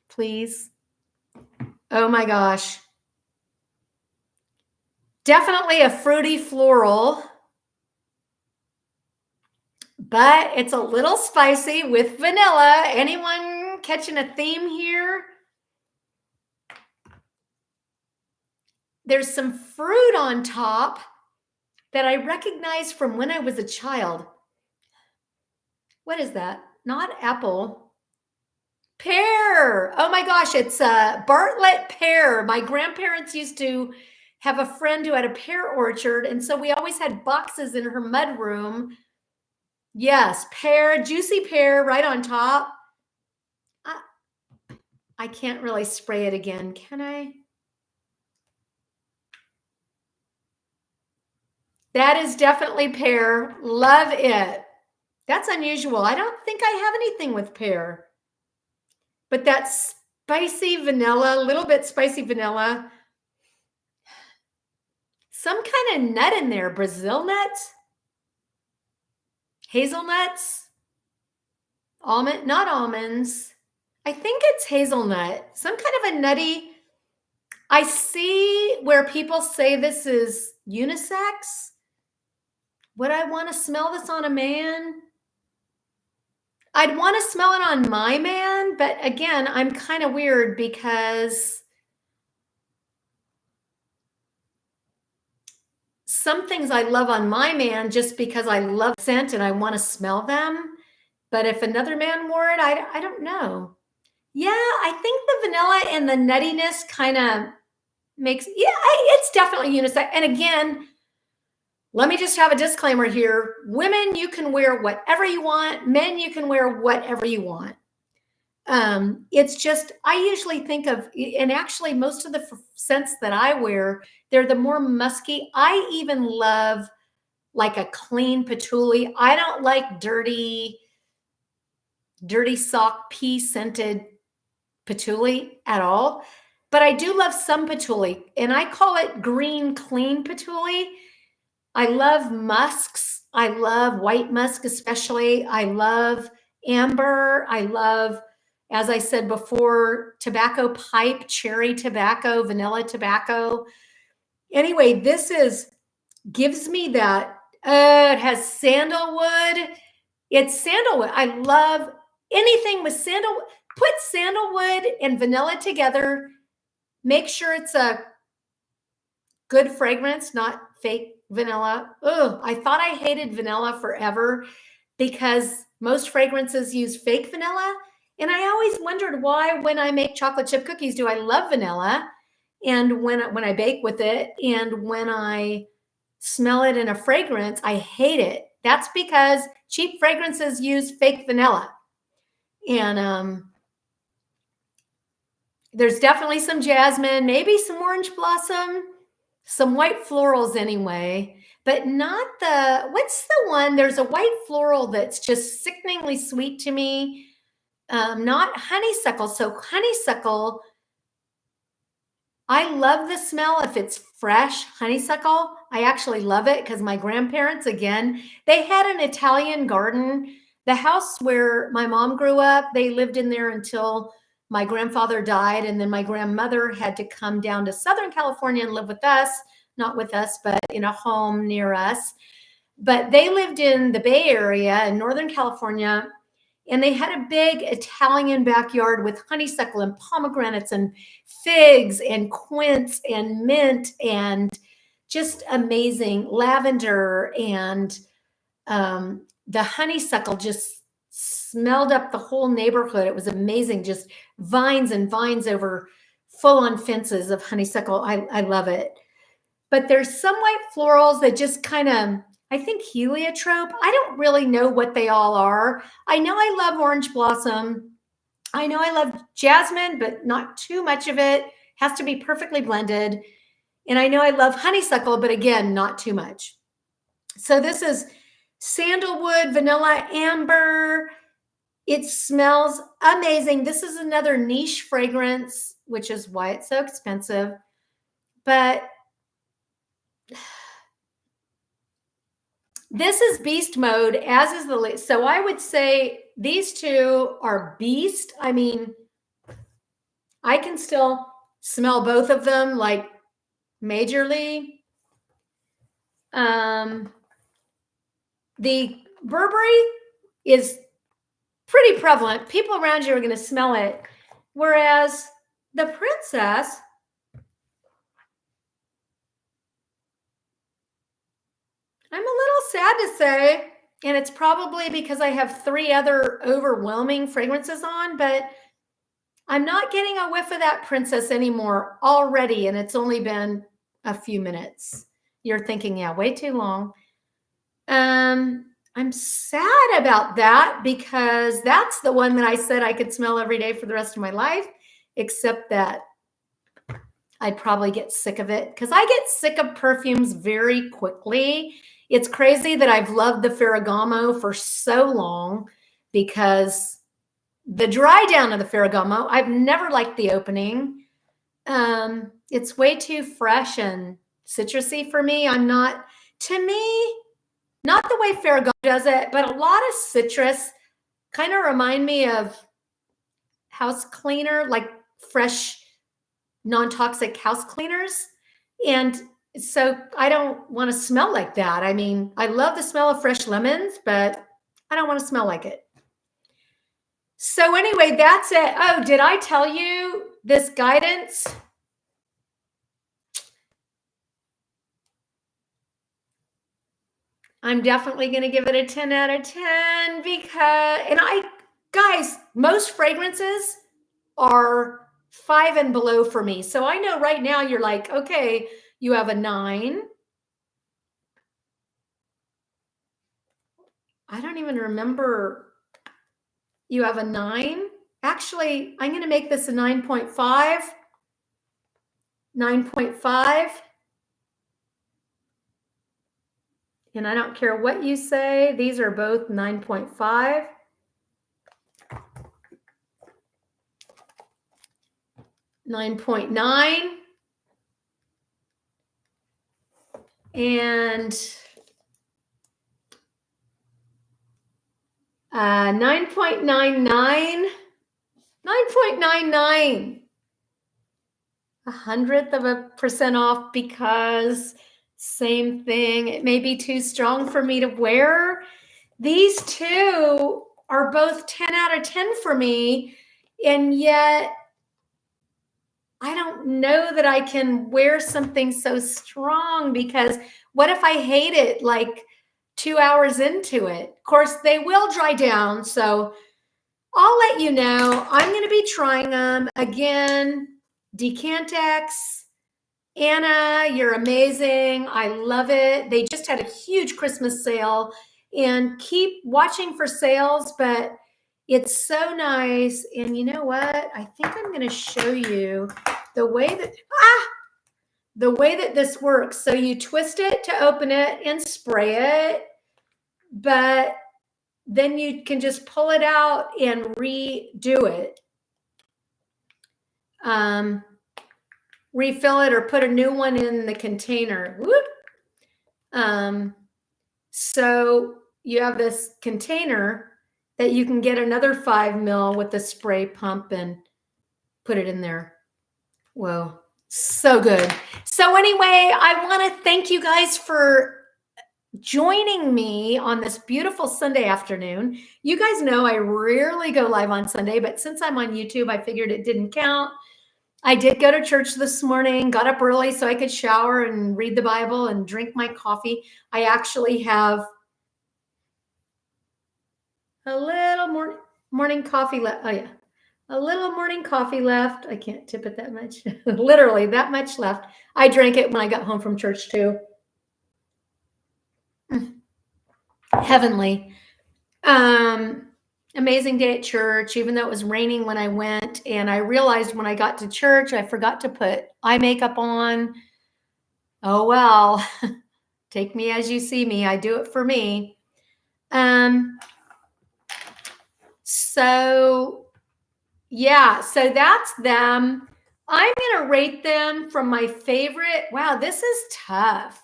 please. Oh my gosh. Definitely a fruity floral, but it's a little spicy with vanilla. Anyone catching a theme here? There's some fruit on top that I recognize from when I was a child. What is that? Not apple. Pear. Oh my gosh, it's a Bartlett pear. My grandparents used to have a friend who had a pear orchard, and so we always had boxes in her mud room. Yes, pear, juicy pear right on top. I can't really spray it again, can I? That is definitely pear. Love it. That's unusual. I don't think I have anything with pear. But that spicy vanilla, a little bit spicy vanilla. Some kind of nut in there. Brazil nuts? Hazelnuts? Almond? Not almonds. I think it's hazelnut. Some kind of a nutty. I see where people say this is unisex. Would I want to smell this on a man? I'd want to smell it on my man, but again, I'm kind of weird because some things I love on my man just because I love scent and I want to smell them. But if another man wore it, I don't know. Yeah, I think the vanilla and the nuttiness kind of makes, it's definitely unisex. And again, let me just have a disclaimer here. Women, you can wear whatever you want. Men, you can wear whatever you want. It's just, I usually think of, and actually most of the scents that I wear, they're the more musky. I even love like a clean patchouli. I don't like dirty sock pea scented patchouli at all, but I do love some patchouli, and I call it green clean patchouli. I love musks. I love white musk especially. I love amber. I love, as I said before, tobacco pipe, cherry tobacco, vanilla tobacco. Anyway, this gives me that, it has sandalwood. It's sandalwood. I love anything with sandalwood. Put sandalwood and vanilla together. Make sure it's a good fragrance, not fake vanilla. Ugh, I thought I hated vanilla forever because most fragrances use fake vanilla. And I always wondered why, when I make chocolate chip cookies, do I love vanilla? And when I bake with it, and when I smell it in a fragrance, I hate it. That's because cheap fragrances use fake vanilla. And there's definitely some jasmine, maybe some orange blossom, some white florals anyway, but not what's the one? There's a white floral that's just sickeningly sweet to me. Not honeysuckle. So honeysuckle, I love the smell if it's fresh honeysuckle. I actually love it because my grandparents, again, they had an Italian garden. The house where my mom grew up, they lived in there until my grandfather died. And then my grandmother had to come down to Southern California and live with us, not with us, but in a home near us. But they lived in the Bay Area in Northern California. And they had a big Italian backyard with honeysuckle and pomegranates and figs and quince and mint and just amazing lavender. And the honeysuckle just smelled up the whole neighborhood. It was amazing. Just vines and vines over full-on fences of honeysuckle. I love it. But there's some white florals that just kind of, I think heliotrope. I don't really know what they all are. I know I love orange blossom. I know I love jasmine, but not too much of it. Has to be perfectly blended. And I know I love honeysuckle, but again, not too much. So this is sandalwood, vanilla, amber. It smells amazing. This is another niche fragrance, which is why it's so expensive. But this is beast mode, as is the, so I would say these two are beast. I mean, I can still smell both of them like majorly. The Burberry is pretty prevalent. People around you are going to smell it. Whereas the Princess, I'm a little sad to say, and it's probably because I have 3 other overwhelming fragrances on, but I'm not getting a whiff of that Princess anymore already, and it's only been a few minutes. You're thinking, yeah, way too long. I'm sad about that because that's the one that I said I could smell every day for the rest of my life, except that I'd probably get sick of it because I get sick of perfumes very quickly. It's crazy that I've loved the Ferragamo for so long because the dry down of the Ferragamo, I've never liked the opening. It's way too fresh and citrusy for me. To me, not the way Ferragamo does it, but a lot of citrus kind of remind me of house cleaner, like fresh, non-toxic house cleaners. And so I don't want to smell like that. I mean, I love the smell of fresh lemons, but I don't want to smell like it. So anyway, that's it. Oh, did I tell you this guidance? I'm definitely going to give it a 10 out of 10 because, guys, most fragrances are 5 and below for me. So I know right now you're like, okay, you have a 9. I don't even remember. You have a 9. Actually, I'm going to make this a 9.5. 9.5. And I don't care what you say. These are both 9.5. $9.9 and 9.99, 9.99, 1/100% off because same thing. It may be too strong for me to wear. These two are both 10 out of 10 for me, and yet I don't know that I can wear something so strong because what if I hate it like 2 hours into it? Of course, they will dry down, so I'll let you know. I'm going to be trying them again. Decantex, Anna, you're amazing. I love it. They just had a huge Christmas sale, and keep watching for sales, but it's so nice. And you know what? I think I'm going to show you the way that this works. So you twist it to open it and spray it, but then you can just pull it out and redo it. Refill it or put a new one in the container. So you have this container that you can get another 5 ml with the spray pump and put it in there. Whoa, so good. So anyway, I want to thank you guys for joining me on this beautiful Sunday afternoon. You guys know I rarely go live on Sunday, but since I'm on YouTube, I figured it didn't count. I did go to church this morning, got up early so I could shower and read the Bible and drink my coffee. I actually have a little morning coffee left. Oh yeah, a little morning coffee left. I can't tip it that much. Literally that much left. I drank it when I got home from church too. Heavenly. amazing day at church, even though it was raining when I went. And I realized when I got to church, I forgot to put eye makeup on. Oh, well, take me as you see me. I do it for me. So yeah, so that's them. I'm going to rate them from my favorite. Wow, this is tough.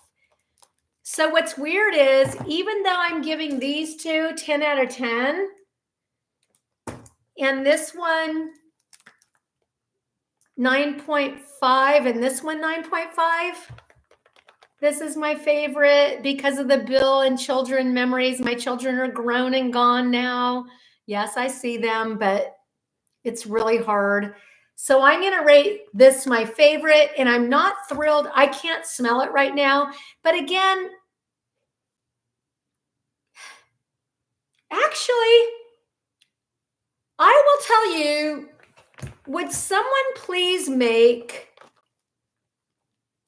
So what's weird is even though I'm giving these two 10 out of 10, and this one 9.5 and this one 9.5, this is my favorite because of the Bill and children memories. My children are grown and gone now. Yes, I see them, but it's really hard. So I'm going to rate this my favorite, and I'm not thrilled. I can't smell it right now. But again, actually, I will tell you, would someone please make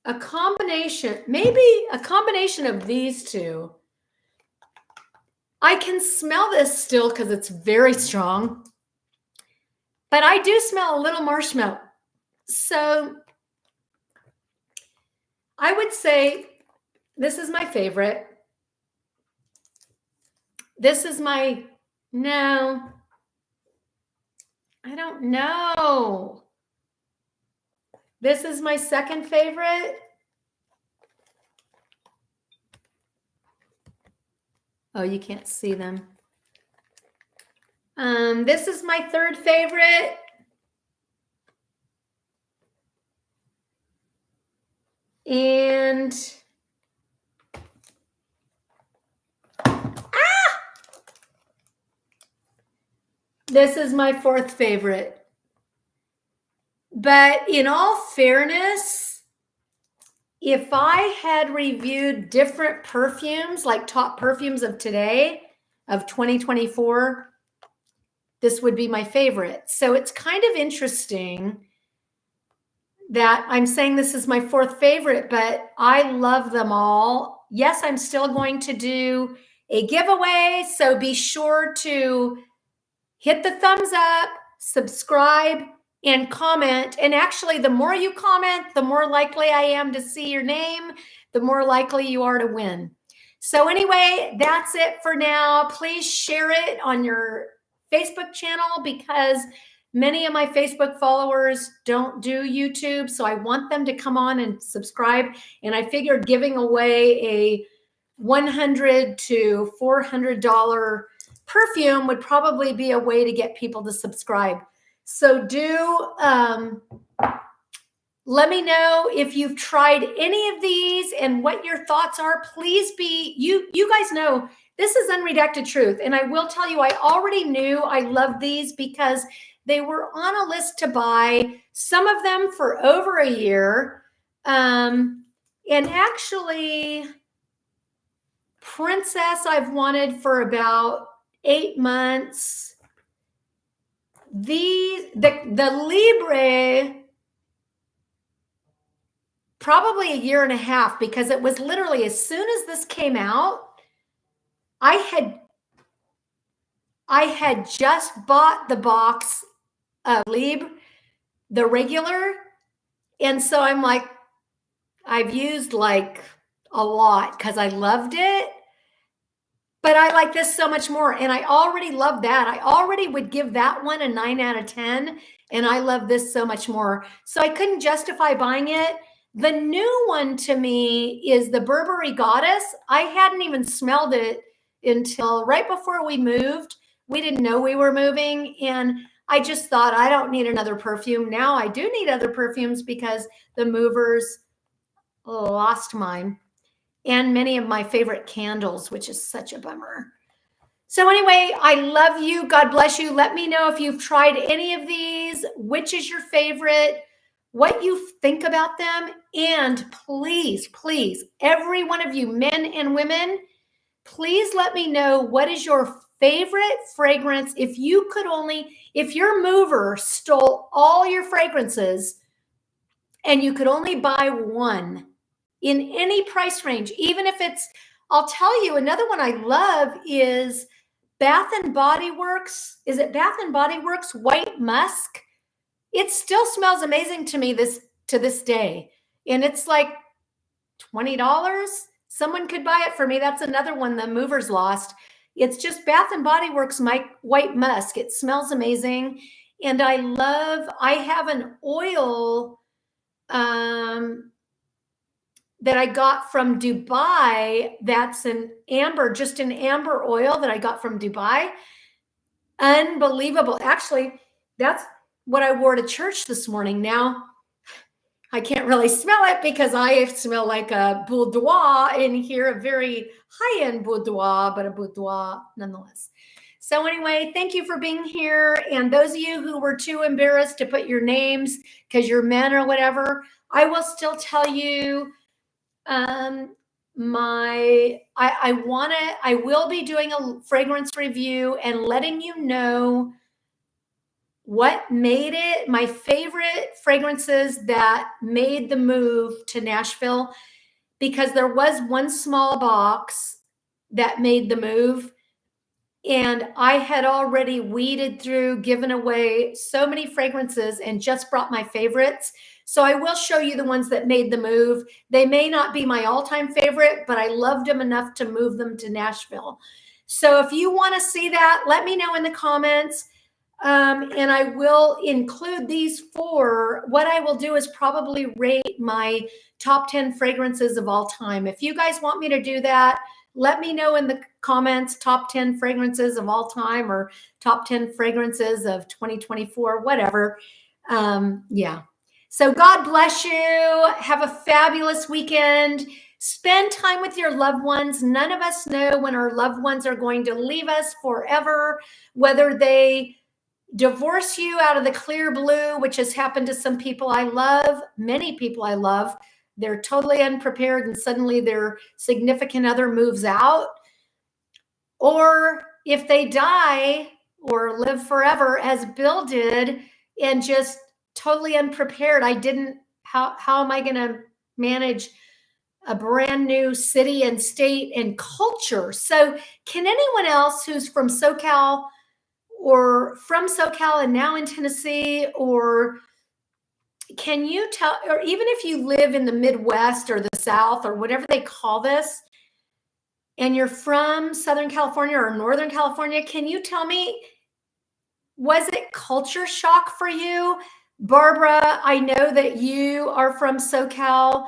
a combination, maybe a combination of these two? I can smell this still because it's very strong, but I do smell a little marshmallow. So I would say this is my favorite. This is my, no, I don't know. This is my second favorite. Oh, you can't see them. This is my third favorite. And this is my fourth favorite. But in all fairness, if I had reviewed different perfumes, like top perfumes of today, of 2024, this would be my favorite. So it's kind of interesting that I'm saying this is my fourth favorite, but I love them all. Yes, I'm still going to do a giveaway, so be sure to hit the thumbs up, subscribe, and comment. And actually, the more you comment, the more likely I am to see your name, the more likely you are to win. So anyway, that's it for now. Please share it on your Facebook channel because many of my Facebook followers don't do YouTube. So I want them to come on and subscribe. And I figured giving away a $100 to $400 perfume would probably be a way to get people to subscribe. So do let me know if you've tried any of these and what your thoughts are. Please be, you guys know this is unredacted truth. And I will tell you, I already knew I loved these because they were on a list to buy, some of them for over a year. And actually, Princess I've wanted for about 8 months. The Libre, probably a year and a half, because it was literally as soon as this came out, I had just bought the box of Libre, the regular. And so I'm like, I've used like a lot because I loved it. But I like this so much more. And I already love that. I already would give that one a 9 out of 10. And I love this so much more. So I couldn't justify buying it. The new one to me is the Burberry Goddess. I hadn't even smelled it until right before we moved. We didn't know we were moving. And I just thought, I don't need another perfume. Now I do need other perfumes because the movers lost mine. And many of my favorite candles, which is such a bummer. So anyway, I love you. God bless you. Let me know if you've tried any of these, which is your favorite, what you think about them. And please, please, every one of you, men and women, please let me know what is your favorite fragrance. If your mover stole all your fragrances and you could only buy one, in any price range, even if it's, I'll tell you, another one I love is Bath and Body Works, is it Bath and Body Works White Musk? It still smells amazing to me to this day. And it's like $20. Someone could buy it for me. That's another one the movers lost. It's just Bath and Body Works my White Musk. It smells amazing. And I have an oil that I got from Dubai. That's just an amber oil that I got from Dubai. Unbelievable. Actually, that's what I wore to church this morning. Now, I can't really smell it because I smell like a boudoir in here, a very high-end boudoir, but a boudoir nonetheless. So anyway, thank you for being here. And those of you who were too embarrassed to put your names because you're men or whatever, I will still tell you, I will be doing a fragrance review and letting you know what made it, my favorite fragrances that made the move to Nashville, because there was one small box that made the move. And I had already weeded through, given away so many fragrances and just brought my favorites. So I will show you the ones that made the move. They may not be my all-time favorite, but I loved them enough to move them to Nashville. So if you want to see that, let me know in the comments. And I will include these four. What I will do is probably rate my top 10 fragrances of all time. If you guys want me to do that, let me know in the comments, top 10 fragrances of all time or top 10 fragrances of 2024, whatever. Yeah. So God bless you. Have a fabulous weekend. Spend time with your loved ones. None of us know when our loved ones are going to leave us forever, whether they divorce you out of the clear blue, which has happened to some people I love, many people I love. They're totally unprepared and suddenly their significant other moves out. Or if they die or live forever, as Bill did, and just totally unprepared. How am I going to manage a brand new city and state and culture? So can anyone else who's from SoCal or from SoCal and now in Tennessee, or can you tell, or even if you live in the Midwest or the South or whatever they call this, and you're from Southern California or Northern California, can you tell me, was it culture shock for you? Barbara, I know that you are from SoCal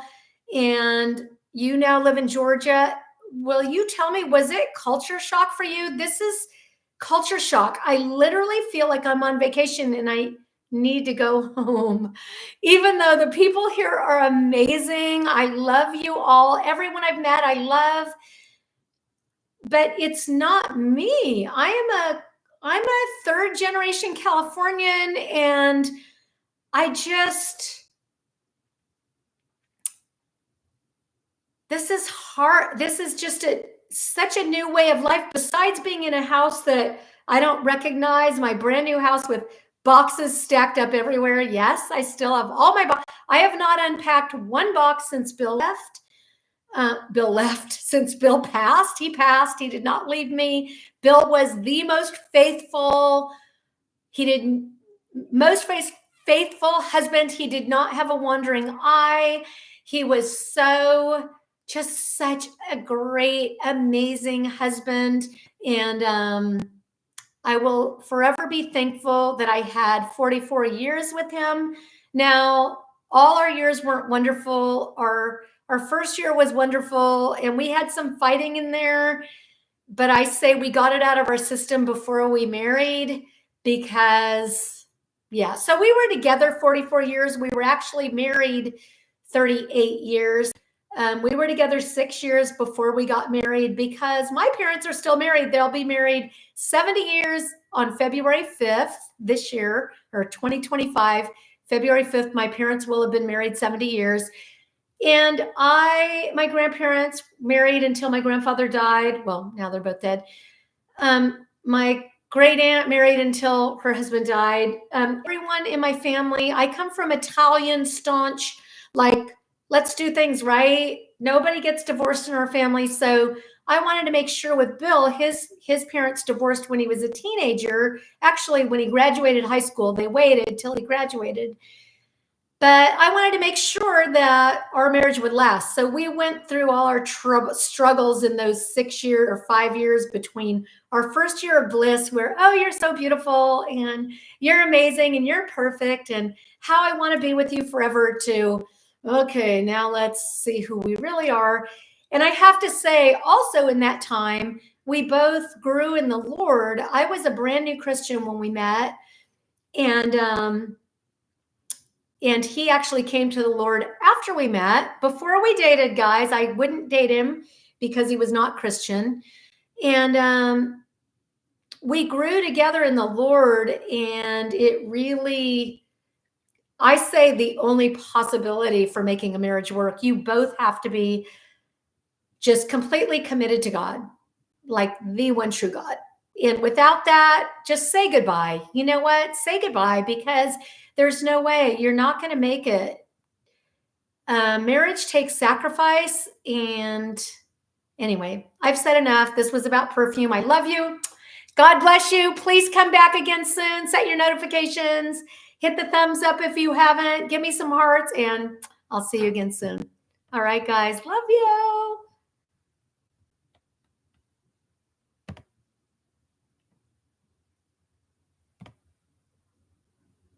and you now live in Georgia. Will you tell me, was it culture shock for you? This is culture shock. I literally feel like I'm on vacation and I need to go home. Even though the people here are amazing. I love you all. Everyone I've met, I love. But it's not me. I'm a third generation Californian, and this is hard. This is just such a new way of life, besides being in a house that I don't recognize, my brand new house with boxes stacked up everywhere. Yes, I still have all my boxes. I have not unpacked one box since Bill left. Since Bill passed. He passed. He did not leave me. Bill was the most faithful. Faithful husband. He did not have a wandering eye. He was just such a great, amazing husband. And I will forever be thankful that I had 44 years with him. Now, all our years weren't wonderful. Our first year was wonderful, and we had some fighting in there, but I say we got it out of our system before we married because, yeah. So we were together 44 years. We were actually married 38 years. We were together 6 years before we got married because my parents are still married. They'll be married 70 years on February 5th this year, or 2025. February 5th, my parents will have been married 70 years. And my grandparents married until my grandfather died. Well, now they're both dead. My great aunt married until her husband died. Everyone in my family, I come from Italian staunch, like, let's do things right. Nobody gets divorced in our family. So I wanted to make sure with Bill, his parents divorced when he was a teenager. Actually, when he graduated high school, they waited till he graduated. But I wanted to make sure that our marriage would last. So we went through all our struggles in those 6 years or 5 years between our first year of bliss, where, oh, you're so beautiful and you're amazing and you're perfect, and how I want to be with you forever, to, okay, now let's see who we really are. And I have to say, also in that time, we both grew in the Lord. I was a brand new Christian when we met. And he actually came to the Lord after we met. Before we dated, guys, I wouldn't date him because he was not Christian. And we grew together in the Lord. And it really, I say, the only possibility for making a marriage work, you both have to be just completely committed to God, like the one true God. And without that, just say goodbye. You know what? Say goodbye, because there's no way, you're not going to make it. Marriage takes sacrifice. And anyway, I've said enough. This was about perfume. I love you. God bless you. Please come back again soon. Set your notifications. Hit the thumbs up if you haven't. Give me some hearts, and I'll see you again soon. All right, guys. Love you.